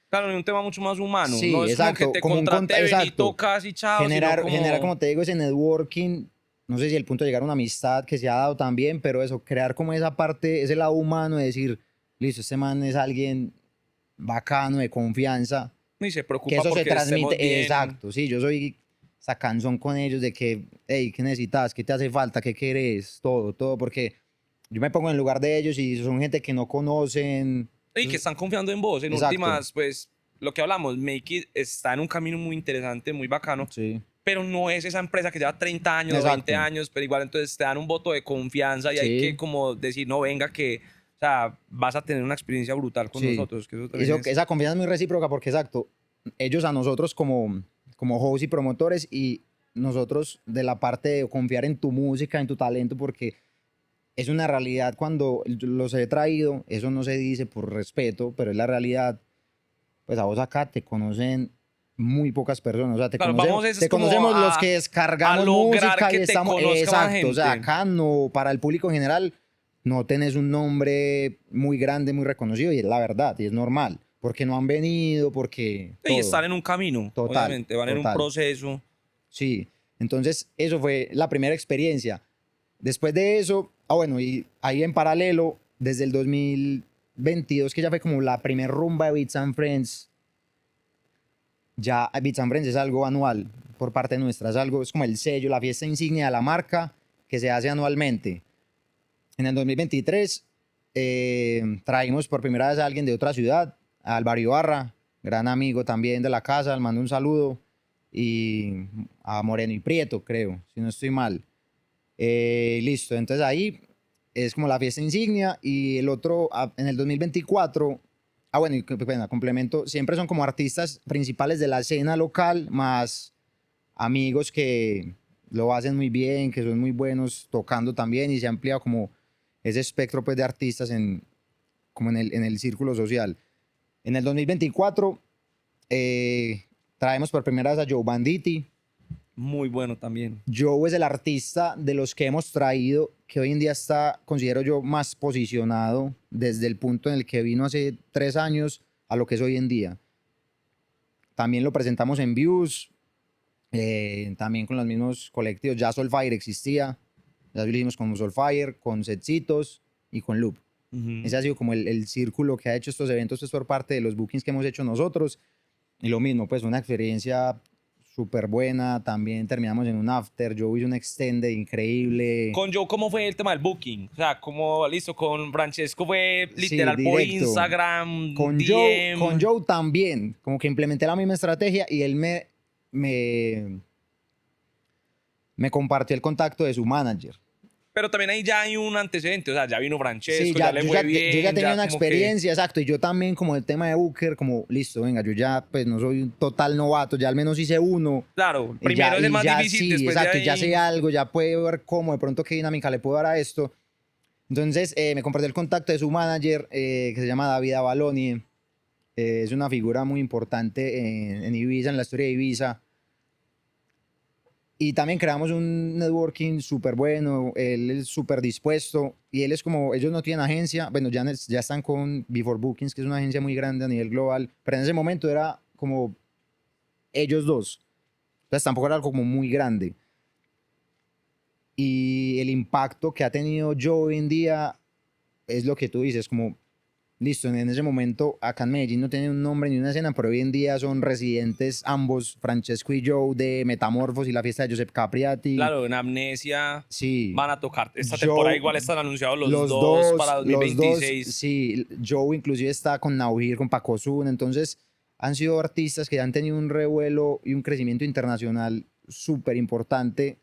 [SPEAKER 1] Claro, es un tema mucho más humano. No
[SPEAKER 2] Sí,
[SPEAKER 1] es como que
[SPEAKER 2] exacto,
[SPEAKER 1] te contrate, ven y
[SPEAKER 2] exacto.
[SPEAKER 1] tocas y chao, sino
[SPEAKER 2] Generar,
[SPEAKER 1] como...
[SPEAKER 2] como te digo, ese networking, no sé si el punto de llegar a una amistad que se ha dado también, pero eso, crear como esa parte, ese lado humano de decir, listo, este man es alguien bacano, de confianza,
[SPEAKER 1] Y se
[SPEAKER 2] que
[SPEAKER 1] preocupa
[SPEAKER 2] eso se
[SPEAKER 1] porque estemos
[SPEAKER 2] transmite,
[SPEAKER 1] bien.
[SPEAKER 2] exacto, sí, yo soy sacanzón con ellos de que, hey, ¿qué necesitas? ¿Qué te hace falta? ¿Qué quieres? Todo, todo, porque yo me pongo en el lugar de ellos y son gente que no conocen.
[SPEAKER 1] Y que están confiando en vos. En
[SPEAKER 2] Exacto,
[SPEAKER 1] últimas, pues, lo que hablamos, Make It está en un camino muy interesante, muy bacano,
[SPEAKER 2] sí,
[SPEAKER 1] pero no es esa empresa que lleva 30 años o 20
[SPEAKER 2] exacto,
[SPEAKER 1] años, pero igual entonces te dan un voto de confianza y hay que
[SPEAKER 2] sí.
[SPEAKER 1] como decir, no, venga, que, o sea, vas a tener una experiencia brutal con
[SPEAKER 2] Sí,
[SPEAKER 1] nosotros, que eso
[SPEAKER 2] y
[SPEAKER 1] también es...
[SPEAKER 2] esa confianza es muy recíproca porque, exacto, ellos a nosotros como hosts y promotores y nosotros de la parte de confiar en tu música, en tu talento, porque es una realidad cuando los he traído, eso no se dice por respeto, pero es la realidad, pues a vos acá te conocen muy pocas personas, o sea,
[SPEAKER 1] Claro, vamos es
[SPEAKER 2] te
[SPEAKER 1] como
[SPEAKER 2] conocemos los que
[SPEAKER 1] a
[SPEAKER 2] descargamos
[SPEAKER 1] lograr
[SPEAKER 2] música y
[SPEAKER 1] que te
[SPEAKER 2] estamos,
[SPEAKER 1] conozca más
[SPEAKER 2] exacto, o sea,
[SPEAKER 1] gente.
[SPEAKER 2] acá no, para el público en general, no tenés un nombre muy grande, muy reconocido, y es la verdad, y es normal, porque no han venido, porque
[SPEAKER 1] Y
[SPEAKER 2] todo,
[SPEAKER 1] están en un camino,
[SPEAKER 2] total,
[SPEAKER 1] obviamente, van en un
[SPEAKER 2] total,
[SPEAKER 1] proceso.
[SPEAKER 2] sí. Entonces, eso fue la primera experiencia. Después de eso, bueno, y ahí en paralelo, desde el 2022, que ya fue como la primer rumba de Beats and Friends, ya Beats and Friends es algo anual por parte nuestra, es como el sello, la fiesta insignia de la marca que se hace anualmente. En el 2023 traímos por primera vez a alguien de otra ciudad, a Álvaro Ibarra, gran amigo también de la casa, le mando un saludo, y a Moreno y Prieto, creo, si no estoy mal. Listo, entonces ahí es como la fiesta insignia y el otro en el 2024, bueno, y bueno, complemento, siempre son como artistas principales de la escena local, más amigos que lo hacen muy bien, que son muy buenos tocando también y se ha ampliado como ese espectro pues de artistas como en el círculo social. En el 2024 traemos por primera vez a Joe Banditti.
[SPEAKER 1] Muy bueno también.
[SPEAKER 2] Joe es el artista de los que hemos traído que hoy en día está, considero yo, más posicionado desde el punto en el que vino hace 3 años a lo que es hoy en día. También lo presentamos en Views, también con los mismos colectivos. Ya Soulfire existía, ya lo hicimos con Soulfire, con Setcitos y con Loop. Ese ha sido como el círculo que ha hecho estos eventos, es por parte de los bookings que hemos hecho nosotros. Y lo mismo, pues una experiencia súper buena. También terminamos en un after. Yo hice un extended increíble.
[SPEAKER 1] Con Joe, ¿cómo fue el tema del booking? O sea, como, listo, con Francesco fue
[SPEAKER 2] Sí,
[SPEAKER 1] literal por
[SPEAKER 2] directo.
[SPEAKER 1] Instagram,
[SPEAKER 2] Con
[SPEAKER 1] DM.
[SPEAKER 2] Joe también, como que implementé la misma estrategia y él me compartió el contacto de su manager.
[SPEAKER 1] Pero también ahí ya hay un antecedente, o sea, ya vino Francesco,
[SPEAKER 2] Sí,
[SPEAKER 1] ya le fue bien.
[SPEAKER 2] yo ya tenía una
[SPEAKER 1] como que-
[SPEAKER 2] experiencia, exacto, y yo también como el tema de Booker, como listo, venga, yo ya pues no soy un total novato, ya al menos hice uno,
[SPEAKER 1] Claro,
[SPEAKER 2] y ya,
[SPEAKER 1] primero es el más difícil,
[SPEAKER 2] sí,
[SPEAKER 1] después de
[SPEAKER 2] exacto, y ya
[SPEAKER 1] ahí...
[SPEAKER 2] sé algo, ya puedo ver cómo, de pronto qué dinámica le puedo dar a esto. Entonces me compartió el contacto de su manager, que se llama David Avaloni, es una figura muy importante en Ibiza, en la historia de Ibiza. Y también creamos un networking súper bueno, él es súper dispuesto y él es como, ellos no tienen agencia, bueno, ya están con Before Bookings, que es una agencia muy grande a nivel global, pero en ese momento era como ellos dos, entonces tampoco era algo como muy grande. Y el impacto que ha tenido Joe hoy en día es lo que tú dices, como listo, en ese momento acá en Medellín no tienen un nombre ni una escena, pero hoy en día son residentes ambos, Francesco y Joe, de Metamorphos y la fiesta de Joseph Capriati.
[SPEAKER 1] Claro, en Amnesia
[SPEAKER 2] Sí,
[SPEAKER 1] van a tocar. Esta temporada
[SPEAKER 2] Joe,
[SPEAKER 1] igual están anunciados los dos para
[SPEAKER 2] los dos,
[SPEAKER 1] 2026.
[SPEAKER 2] sí, Joe inclusive está con Naujir, con Paco Zun, entonces han sido artistas que han tenido un revuelo y un crecimiento internacional súper importante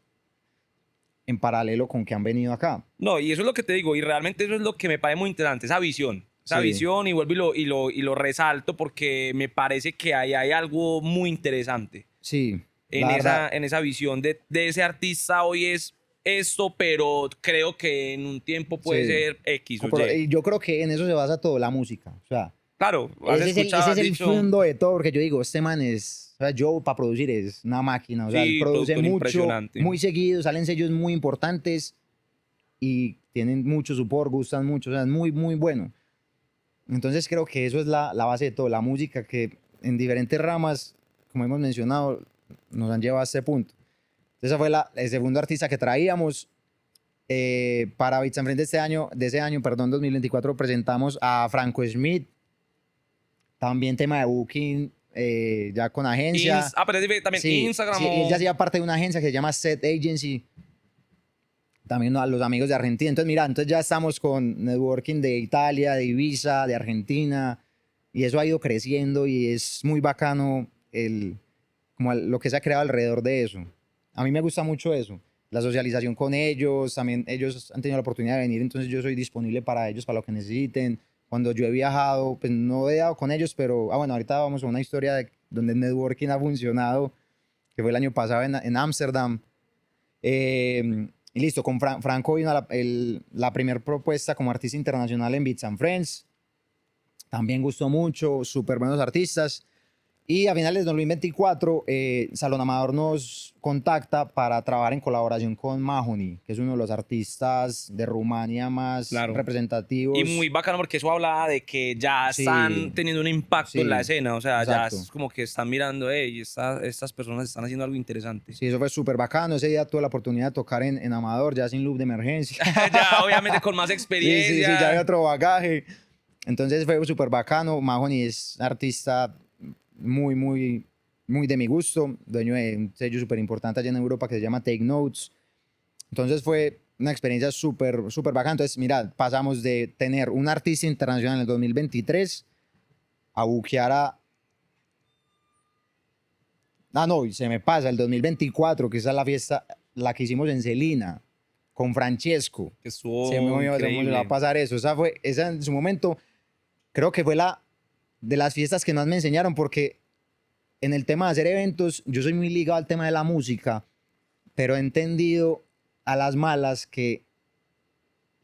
[SPEAKER 2] en paralelo con que han venido acá.
[SPEAKER 1] No, y eso es lo que te digo, y realmente eso es lo que me parece muy interesante, esa visión. Esa
[SPEAKER 2] Sí.
[SPEAKER 1] visión, y vuelvo y lo resalto porque me parece que ahí hay algo muy interesante
[SPEAKER 2] Sí,
[SPEAKER 1] en
[SPEAKER 2] la verdad,
[SPEAKER 1] en esa visión de ese artista hoy es esto, pero creo que en un tiempo puede
[SPEAKER 2] sí.
[SPEAKER 1] ser X o Y.
[SPEAKER 2] Y yo creo que en eso se basa todo, la música. O sea,
[SPEAKER 1] Claro, has escuchado,
[SPEAKER 2] ese
[SPEAKER 1] has
[SPEAKER 2] es el
[SPEAKER 1] dicho,
[SPEAKER 2] fondo de todo, porque yo digo, este man es, o sea, Joe para producir es una máquina, o sea, él
[SPEAKER 1] sí,
[SPEAKER 2] produce
[SPEAKER 1] productor
[SPEAKER 2] mucho,
[SPEAKER 1] impresionante.
[SPEAKER 2] muy seguido, salen sellos muy importantes y tienen mucho support, gustan mucho, o sea, es muy, muy bueno. Entonces creo que eso es la base de todo, la música que en diferentes ramas, como hemos mencionado, nos han llevado a este punto. Entonces ese fue el segundo artista que traíamos. Para Beats and Friends de ese año, perdón, 2024, presentamos a Franco Smith, también tema de booking, ya con agencia.
[SPEAKER 1] Pero también
[SPEAKER 2] Sí,
[SPEAKER 1] Instagram
[SPEAKER 2] sí, él ya hacía parte de una agencia que se llama Set Agency, también a los amigos de Argentina. Entonces, mira, entonces ya estamos con networking de Italia, de Ibiza, de Argentina, y eso ha ido creciendo y es muy bacano lo que se ha creado alrededor de eso. A mí me gusta mucho eso, la socialización con ellos, también ellos han tenido la oportunidad de venir, entonces yo soy disponible para ellos, para lo que necesiten. Cuando yo he viajado, pues no he dado con ellos, pero, bueno, ahorita vamos a una historia donde el networking ha funcionado, que fue el año pasado en Ámsterdam. Y listo, con Franco vino la primera propuesta como artista internacional en Beats and Friends. También gustó mucho, súper buenos artistas. Y a finales de 2024, Salón Amador nos contacta para trabajar en colaboración con Mahoney, que es uno de los artistas de Rumania más
[SPEAKER 1] Claro.
[SPEAKER 2] representativos.
[SPEAKER 1] Y muy bacano porque eso hablaba de que ya
[SPEAKER 2] Sí,
[SPEAKER 1] están teniendo un impacto en la
[SPEAKER 2] sí,
[SPEAKER 1] escena. O sea,
[SPEAKER 2] exacto.
[SPEAKER 1] ya es como que están mirando, hey, estas personas están haciendo algo interesante.
[SPEAKER 2] Sí, eso fue súper bacano. Ese día tuve la oportunidad de tocar en Amador, ya sin loop de emergencia.
[SPEAKER 1] Ya, obviamente, con más
[SPEAKER 2] Sí,
[SPEAKER 1] experiencia.
[SPEAKER 2] sí, ya había otro bagaje. Entonces fue súper bacano. Mahoney es artista muy, muy, muy de mi gusto, dueño de un sello súper importante allá en Europa que se llama Take Notes. Entonces fue una experiencia súper, súper bacana. Entonces, mira, pasamos de tener un artista internacional en el 2023 a buquear a... Ah, no, y se me pasa, el 2024, que esa es la fiesta, la que hicimos en Celina, con Francesco.
[SPEAKER 1] Que estuvo
[SPEAKER 2] Se me va
[SPEAKER 1] increíble.
[SPEAKER 2] a pasar eso. Esa en su momento, creo que fue de las fiestas que más me enseñaron, porque en el tema de hacer eventos, yo soy muy ligado al tema de la música, pero he entendido a las malas que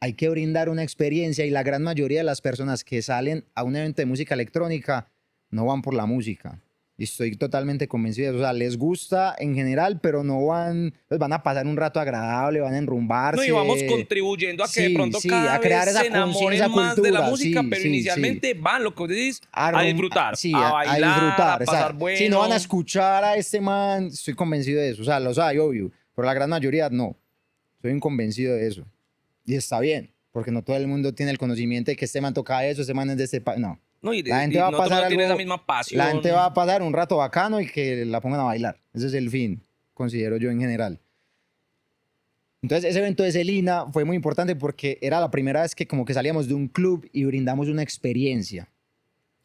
[SPEAKER 2] hay que brindar una experiencia y la gran mayoría de las personas que salen a un evento de música electrónica no van por la música. Y estoy totalmente convencido de eso. O sea, les gusta en general, pero no van, pues van a pasar un rato agradable, van a enrumbarse.
[SPEAKER 1] No, y vamos contribuyendo a que de
[SPEAKER 2] Sí,
[SPEAKER 1] pronto
[SPEAKER 2] sí,
[SPEAKER 1] cada
[SPEAKER 2] a crear
[SPEAKER 1] vez
[SPEAKER 2] esa
[SPEAKER 1] se enamoren
[SPEAKER 2] conciencia,
[SPEAKER 1] más de la
[SPEAKER 2] cultura,
[SPEAKER 1] música,
[SPEAKER 2] sí,
[SPEAKER 1] pero
[SPEAKER 2] sí,
[SPEAKER 1] inicialmente van, lo que vos decís, a disfrutar,
[SPEAKER 2] sí,
[SPEAKER 1] a
[SPEAKER 2] a
[SPEAKER 1] bailar, a
[SPEAKER 2] disfrutar.
[SPEAKER 1] pasar bueno.
[SPEAKER 2] Si no van a escuchar a este man, estoy convencido de eso. O sea, los hay, obvio, pero la gran mayoría no. Soy un convencido de eso. Y está bien, porque no todo el mundo tiene el conocimiento de que este man toca eso, este man es de este país. No.
[SPEAKER 1] No,
[SPEAKER 2] La gente va a pasar
[SPEAKER 1] tiene esa
[SPEAKER 2] algo,
[SPEAKER 1] misma pasión.
[SPEAKER 2] la gente va a pasar un rato bacano y que la pongan a bailar. Ese es el fin, considero yo en general. Entonces, ese evento de Celina fue muy importante porque era la primera vez que como que salíamos de un club y brindamos una experiencia.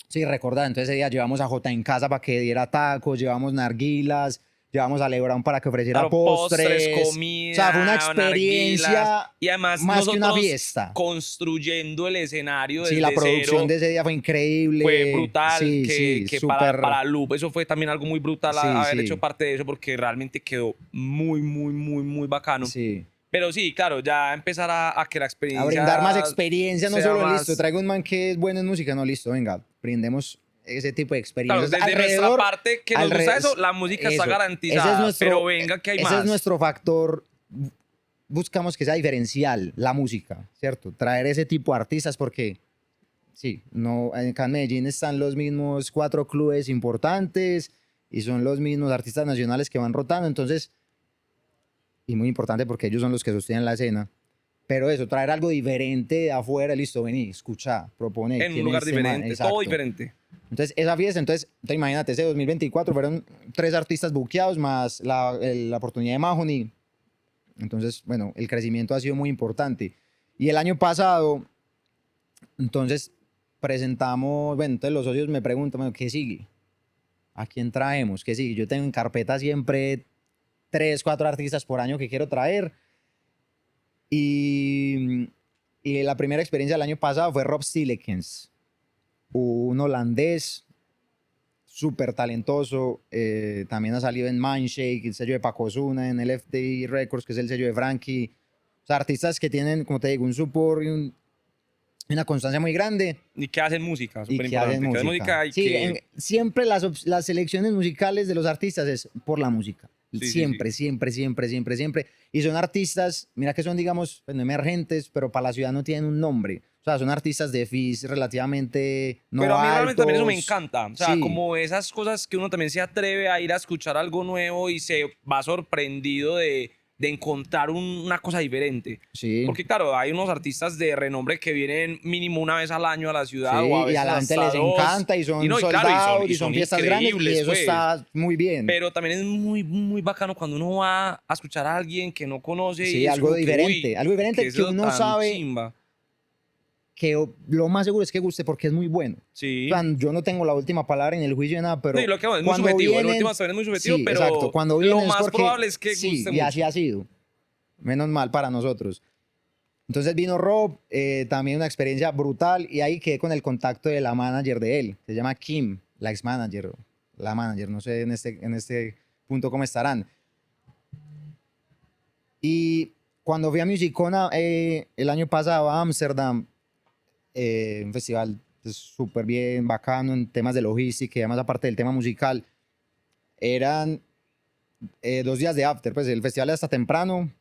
[SPEAKER 2] Sí, recordar, entonces ese día llevamos a J en casa para que diera tacos, llevamos narguilas, llevamos a Lebron para que ofreciera
[SPEAKER 1] Claro,
[SPEAKER 2] postres,
[SPEAKER 1] comida,
[SPEAKER 2] o sea, fue una experiencia
[SPEAKER 1] narguilas, y además
[SPEAKER 2] más que una
[SPEAKER 1] nosotros
[SPEAKER 2] fiesta.
[SPEAKER 1] construyendo el escenario
[SPEAKER 2] Sí,
[SPEAKER 1] desde
[SPEAKER 2] la producción
[SPEAKER 1] cero
[SPEAKER 2] de ese día fue increíble.
[SPEAKER 1] fue brutal,
[SPEAKER 2] Sí, sí,
[SPEAKER 1] que
[SPEAKER 2] súper.
[SPEAKER 1] para Loop eso fue también algo muy brutal
[SPEAKER 2] Sí,
[SPEAKER 1] haber hecho
[SPEAKER 2] sí,
[SPEAKER 1] parte de eso porque realmente quedó muy, muy, muy, muy bacano.
[SPEAKER 2] sí.
[SPEAKER 1] Pero sí, claro, ya empezar a que la
[SPEAKER 2] A brindar más
[SPEAKER 1] experiencia
[SPEAKER 2] experiencia, no
[SPEAKER 1] sea
[SPEAKER 2] solo listo,
[SPEAKER 1] más...
[SPEAKER 2] traigo un man que es bueno en música, no listo, venga, brindemos ese tipo de
[SPEAKER 1] Claro,
[SPEAKER 2] experiencias.
[SPEAKER 1] desde nuestra
[SPEAKER 2] Alrededor,
[SPEAKER 1] parte que nos gusta eso, la música está
[SPEAKER 2] eso, ese es
[SPEAKER 1] garantizada, pero venga que hay
[SPEAKER 2] ese es
[SPEAKER 1] más.
[SPEAKER 2] nuestro factor. Buscamos que sea diferencial la música, ¿cierto? Traer ese tipo de artistas porque, sí, no, acá en Medellín están los mismos 4 clubes importantes y son los mismos artistas nacionales que van rotando, entonces, y muy importante porque ellos son los que sostienen la escena. Pero eso, traer algo diferente de afuera, listo, vení, escucha, propone,
[SPEAKER 1] En un
[SPEAKER 2] quién es
[SPEAKER 1] lugar
[SPEAKER 2] este man,
[SPEAKER 1] diferente, todo
[SPEAKER 2] exacto.
[SPEAKER 1] diferente.
[SPEAKER 2] Entonces, esa fiesta, entonces, imagínate, ese 2024 fueron 3 artistas buqueados más la oportunidad de Mahoney. Entonces, bueno, el crecimiento ha sido muy importante. Y el año pasado, entonces, presentamos, bueno, entonces los socios me preguntan, bueno, ¿qué sigue? ¿A quién traemos? ¿Qué sigue? Yo tengo en carpeta siempre 3, 4 artistas por año que quiero traer. Y la primera experiencia del año pasado fue Rob Stillekens, un holandés súper talentoso. También ha salido en Mindshake, el sello de Paco Osuna, en LFD Records, que es el sello de Frankie. O sea, artistas que tienen, como te digo, un support y una constancia muy grande.
[SPEAKER 1] Y que hacen música,
[SPEAKER 2] Y
[SPEAKER 1] súper
[SPEAKER 2] que hacen
[SPEAKER 1] importante. Que hacen
[SPEAKER 2] música.
[SPEAKER 1] música y
[SPEAKER 2] Sí,
[SPEAKER 1] que...
[SPEAKER 2] siempre las selecciones musicales de los artistas es por la música.
[SPEAKER 1] Sí, sí,
[SPEAKER 2] Siempre,
[SPEAKER 1] sí.
[SPEAKER 2] siempre, siempre, siempre, siempre. Y son artistas, mira que son, digamos, pues, no emergentes, pero para la ciudad no tienen un nombre. O sea, son artistas de fees relativamente
[SPEAKER 1] Pero
[SPEAKER 2] no
[SPEAKER 1] a mí realmente también eso me
[SPEAKER 2] altos.
[SPEAKER 1] encanta. O sea,
[SPEAKER 2] Sí,
[SPEAKER 1] como esas cosas que uno también se atreve a ir a escuchar algo nuevo y se va sorprendido de encontrar una cosa diferente.
[SPEAKER 2] sí.
[SPEAKER 1] Porque claro, hay unos artistas de renombre que vienen mínimo una vez al año a la ciudad o a
[SPEAKER 2] Sí, y a
[SPEAKER 1] veces
[SPEAKER 2] la gente
[SPEAKER 1] hasta
[SPEAKER 2] les
[SPEAKER 1] dos.
[SPEAKER 2] encanta y
[SPEAKER 1] Y
[SPEAKER 2] son
[SPEAKER 1] no, y claro,
[SPEAKER 2] soldados
[SPEAKER 1] y
[SPEAKER 2] y son
[SPEAKER 1] son
[SPEAKER 2] fiestas grandes y
[SPEAKER 1] increíbles,
[SPEAKER 2] eso
[SPEAKER 1] pues.
[SPEAKER 2] está muy bien.
[SPEAKER 1] Pero también es muy, muy bacano cuando uno va a escuchar a alguien que no conoce y
[SPEAKER 2] Sí,
[SPEAKER 1] es como que, uy,
[SPEAKER 2] algo
[SPEAKER 1] que
[SPEAKER 2] diferente
[SPEAKER 1] es
[SPEAKER 2] que
[SPEAKER 1] eso
[SPEAKER 2] uno
[SPEAKER 1] tan
[SPEAKER 2] sabe
[SPEAKER 1] chimba.
[SPEAKER 2] que lo más seguro es que guste porque es muy bueno. O
[SPEAKER 1] Sí.
[SPEAKER 2] sea, yo no tengo la última palabra en el juicio de nada,
[SPEAKER 1] No, y
[SPEAKER 2] pero
[SPEAKER 1] lo que es muy
[SPEAKER 2] cuando
[SPEAKER 1] subjetivo. El último
[SPEAKER 2] vienen,
[SPEAKER 1] también es muy subjetivo,
[SPEAKER 2] sí, exacto,
[SPEAKER 1] pero
[SPEAKER 2] cuando
[SPEAKER 1] lo
[SPEAKER 2] vienen es
[SPEAKER 1] más
[SPEAKER 2] porque
[SPEAKER 1] probable es que
[SPEAKER 2] sí,
[SPEAKER 1] guste
[SPEAKER 2] y así
[SPEAKER 1] mucho.
[SPEAKER 2] ha sido. Menos mal para nosotros. Entonces vino Rob, también una experiencia brutal, y ahí quedé con el contacto de la manager de él. Se llama Kim, la ex manager, la manager, no sé en este punto cómo estarán. Y cuando fui a Musicona el año pasado a Ámsterdam, un festival pues, súper bien, bacano en temas de logística y además aparte del tema musical, eran 2 días de after, pues el festival es hasta temprano,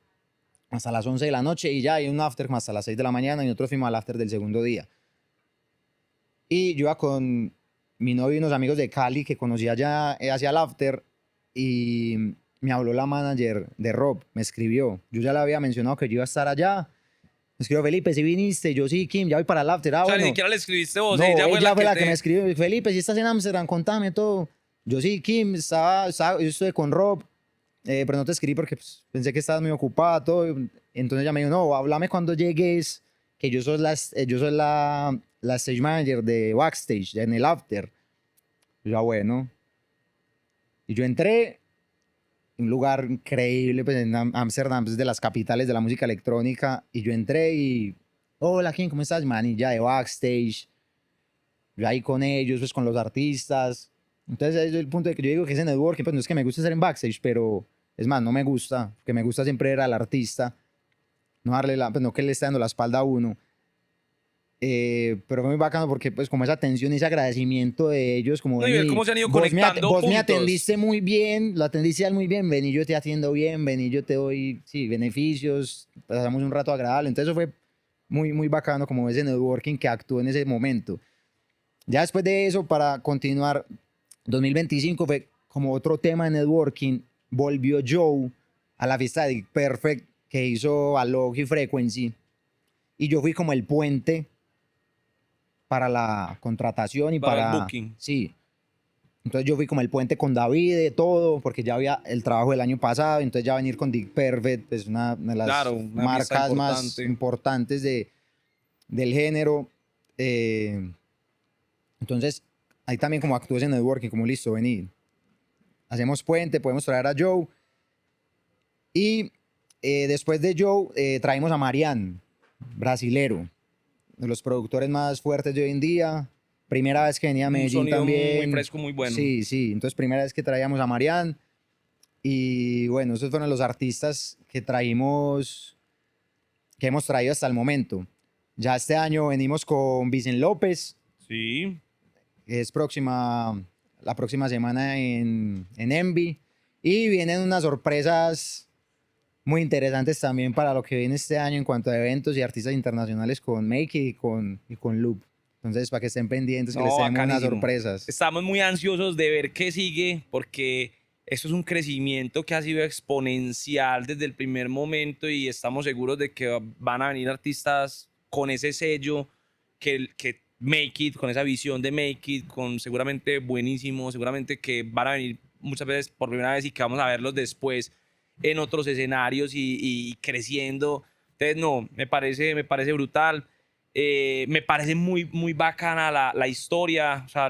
[SPEAKER 2] hasta las 11 de la noche y ya hay un after como hasta las 6 de la mañana y nosotros fuimos al after del segundo día. Y yo iba con mi novio y unos amigos de Cali que conocía ya hacia el after y me habló la manager de Rob, me escribió, yo ya le había mencionado que yo iba a estar allá. Me escribió Felipe, si viniste, yo sí, Kim, ya voy para el after. Ah,
[SPEAKER 1] O sea, ni
[SPEAKER 2] bueno,
[SPEAKER 1] siquiera le escribiste vos,
[SPEAKER 2] no,
[SPEAKER 1] ella fue
[SPEAKER 2] ella
[SPEAKER 1] la
[SPEAKER 2] fue
[SPEAKER 1] que
[SPEAKER 2] la que me
[SPEAKER 1] te...
[SPEAKER 2] escribió. Felipe, si estás en Ámsterdam, contame todo. Yo sí, Kim, yo estuve con Rob, pero no te escribí porque pues, pensé que estabas muy ocupada, todo. Entonces ella me dijo, no, háblame cuando llegues, que yo soy la stage manager de backstage, en el after. Yo, bueno. Y yo entré, un lugar increíble, pues en Ámsterdam, es de las capitales de la música electrónica. Y yo entré y, hola, Kim, ¿cómo estás, man? Y ya de backstage. Yo ahí con ellos, pues con los artistas. Entonces, ese es el punto de que yo digo que ese networking, pues no es que me guste estar en backstage, pero es más, no me gusta, que me gusta siempre era al artista, no darle pues no que le esté dando la espalda a uno. Pero fue muy bacano porque pues como esa atención y ese agradecimiento de ellos, como
[SPEAKER 1] No, y ver
[SPEAKER 2] vení,
[SPEAKER 1] cómo se han ido conectando
[SPEAKER 2] vos me
[SPEAKER 1] juntos.
[SPEAKER 2] atendiste muy bien, lo atendiste muy bien, vení, yo te atiendo bien, vení, yo te doy, sí, beneficios, pasamos un rato agradable. Entonces eso fue muy, muy bacano como ese networking que actuó en ese momento. Ya después de eso, para continuar, 2025 fue como otro tema de networking. Volvió Joe a la fiesta de Dick Perfect que hizo Alok y Frequency. Y yo fui como el puente para la contratación y
[SPEAKER 1] Para el
[SPEAKER 2] para...
[SPEAKER 1] booking.
[SPEAKER 2] Sí. Entonces yo fui como el puente con David de todo, porque ya había el trabajo del año pasado. Entonces ya venir con Dick Perfect es una de las
[SPEAKER 1] Claro, una fiesta
[SPEAKER 2] marcas más
[SPEAKER 1] importante.
[SPEAKER 2] importantes del género. Entonces, ahí también como actúas en networking, como listo, venir. hacemos puente, podemos traer a Joe. Y después de Joe, traímos a Marian, brasilero, de los productores más fuertes de hoy en día. Primera vez que venía a Medellín
[SPEAKER 1] sonido
[SPEAKER 2] también.
[SPEAKER 1] muy fresco, muy bueno.
[SPEAKER 2] Sí, sí. Entonces, primera vez que traíamos a Marian. Y bueno, esos fueron los artistas que hemos traído hasta el momento. Ya este año venimos con Vicen López,
[SPEAKER 1] Sí.
[SPEAKER 2] que es la próxima semana en Envy. Y vienen unas sorpresas muy interesantes también para lo que viene este año en cuanto a eventos y artistas internacionales con Make It y con Loop. Entonces, para que estén pendientes, que les tenemos unas
[SPEAKER 1] Bacanísimo.
[SPEAKER 2] sorpresas.
[SPEAKER 1] Estamos muy ansiosos de ver qué sigue, porque esto es un crecimiento que ha sido exponencial desde el primer momento y estamos seguros de que van a venir artistas con ese sello, que Make It, con esa visión de Make It, con seguramente buenísimo, seguramente que van a venir muchas veces por primera vez y que vamos a verlos después en otros escenarios y creciendo. Entonces, no, me parece brutal. Me parece muy, muy bacana la historia, o sea,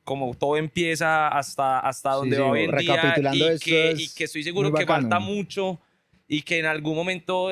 [SPEAKER 1] como todo empieza hasta donde
[SPEAKER 2] Sí,
[SPEAKER 1] va hoy en día
[SPEAKER 2] recapitulando esto
[SPEAKER 1] y que estoy
[SPEAKER 2] es
[SPEAKER 1] seguro
[SPEAKER 2] muy
[SPEAKER 1] que
[SPEAKER 2] bacano.
[SPEAKER 1] falta mucho y que en algún momento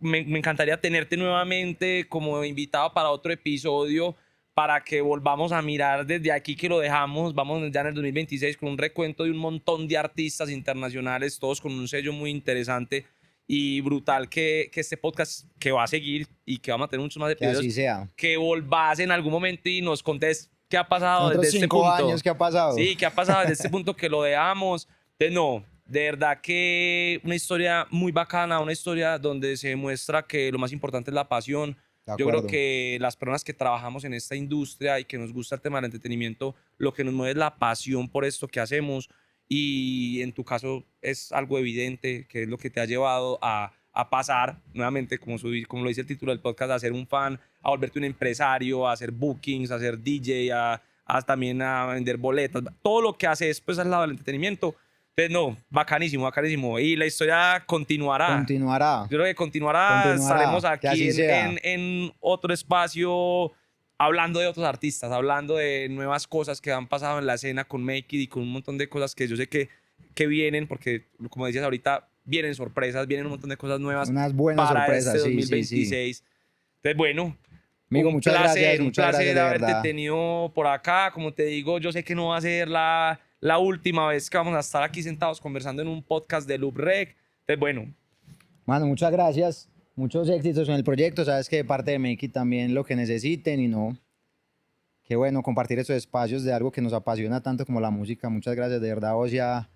[SPEAKER 1] me encantaría tenerte nuevamente como invitado para otro episodio para que volvamos a mirar desde aquí que lo dejamos. Vamos ya en el 2026 con un recuento de un montón de artistas internacionales, todos con un sello muy interesante y brutal que este podcast que va a seguir y que vamos a tener muchos más
[SPEAKER 2] Que
[SPEAKER 1] episodios,
[SPEAKER 2] así sea.
[SPEAKER 1] que volvás en algún momento y nos contés qué ha pasado
[SPEAKER 2] Otros
[SPEAKER 1] desde este
[SPEAKER 2] 5
[SPEAKER 1] punto.
[SPEAKER 2] años, ¿qué ha pasado?
[SPEAKER 1] Sí, qué ha pasado desde este punto que lo dejamos. Entonces, no, de verdad que una historia muy bacana, una historia donde se demuestra que lo más importante es la pasión.
[SPEAKER 2] De
[SPEAKER 1] Yo creo
[SPEAKER 2] acuerdo.
[SPEAKER 1] que las personas que trabajamos en esta industria y que nos gusta el tema del entretenimiento, lo que nos mueve es la pasión por esto que hacemos y en tu caso es algo evidente que es lo que te ha llevado a pasar nuevamente, como lo dice el título del podcast, a ser un fan, a volverte un empresario, a hacer bookings, a ser DJ, también a vender boletas. Todo lo que haces pues al lado del entretenimiento. Entonces, no, bacanísimo, bacanísimo. Y la historia continuará.
[SPEAKER 2] Continuará.
[SPEAKER 1] Yo creo que continuará.
[SPEAKER 2] Continuará,
[SPEAKER 1] Estaremos
[SPEAKER 2] que
[SPEAKER 1] aquí
[SPEAKER 2] así sea.
[SPEAKER 1] en otro espacio hablando de otros artistas, hablando de nuevas cosas que han pasado en la escena con Make It y con un montón de cosas que yo sé que vienen, porque como decías ahorita, vienen sorpresas, vienen un montón de cosas nuevas
[SPEAKER 2] Unas buenas
[SPEAKER 1] para
[SPEAKER 2] sorpresas,
[SPEAKER 1] este
[SPEAKER 2] sí,
[SPEAKER 1] 2026. Entonces, bueno,
[SPEAKER 2] Amigo, muchas gracias
[SPEAKER 1] un
[SPEAKER 2] de
[SPEAKER 1] placer haberte
[SPEAKER 2] verdad.
[SPEAKER 1] tenido por acá. Como te digo, yo sé que no va a ser la última vez que vamos a estar aquí sentados conversando en un podcast de Loop Rec. Entonces, bueno,
[SPEAKER 2] Mano, muchas gracias. Muchos éxitos en el proyecto. Sabes que de parte de Make It también lo que necesiten y no. Qué bueno compartir estos espacios de algo que nos apasiona tanto como la música. Muchas gracias de verdad a vos y a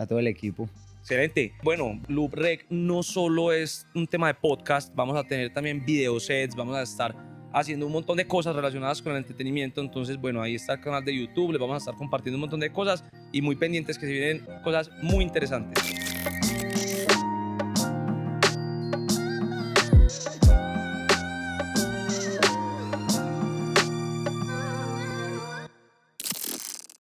[SPEAKER 2] todo el equipo.
[SPEAKER 1] excelente. Bueno, Loop Rec no solo es un tema de podcast, vamos a tener también videosets, vamos a estar haciendo un montón de cosas relacionadas con el entretenimiento. Entonces, bueno, ahí está el canal de YouTube, les vamos a estar compartiendo un montón de cosas y muy pendientes que se vienen cosas muy interesantes.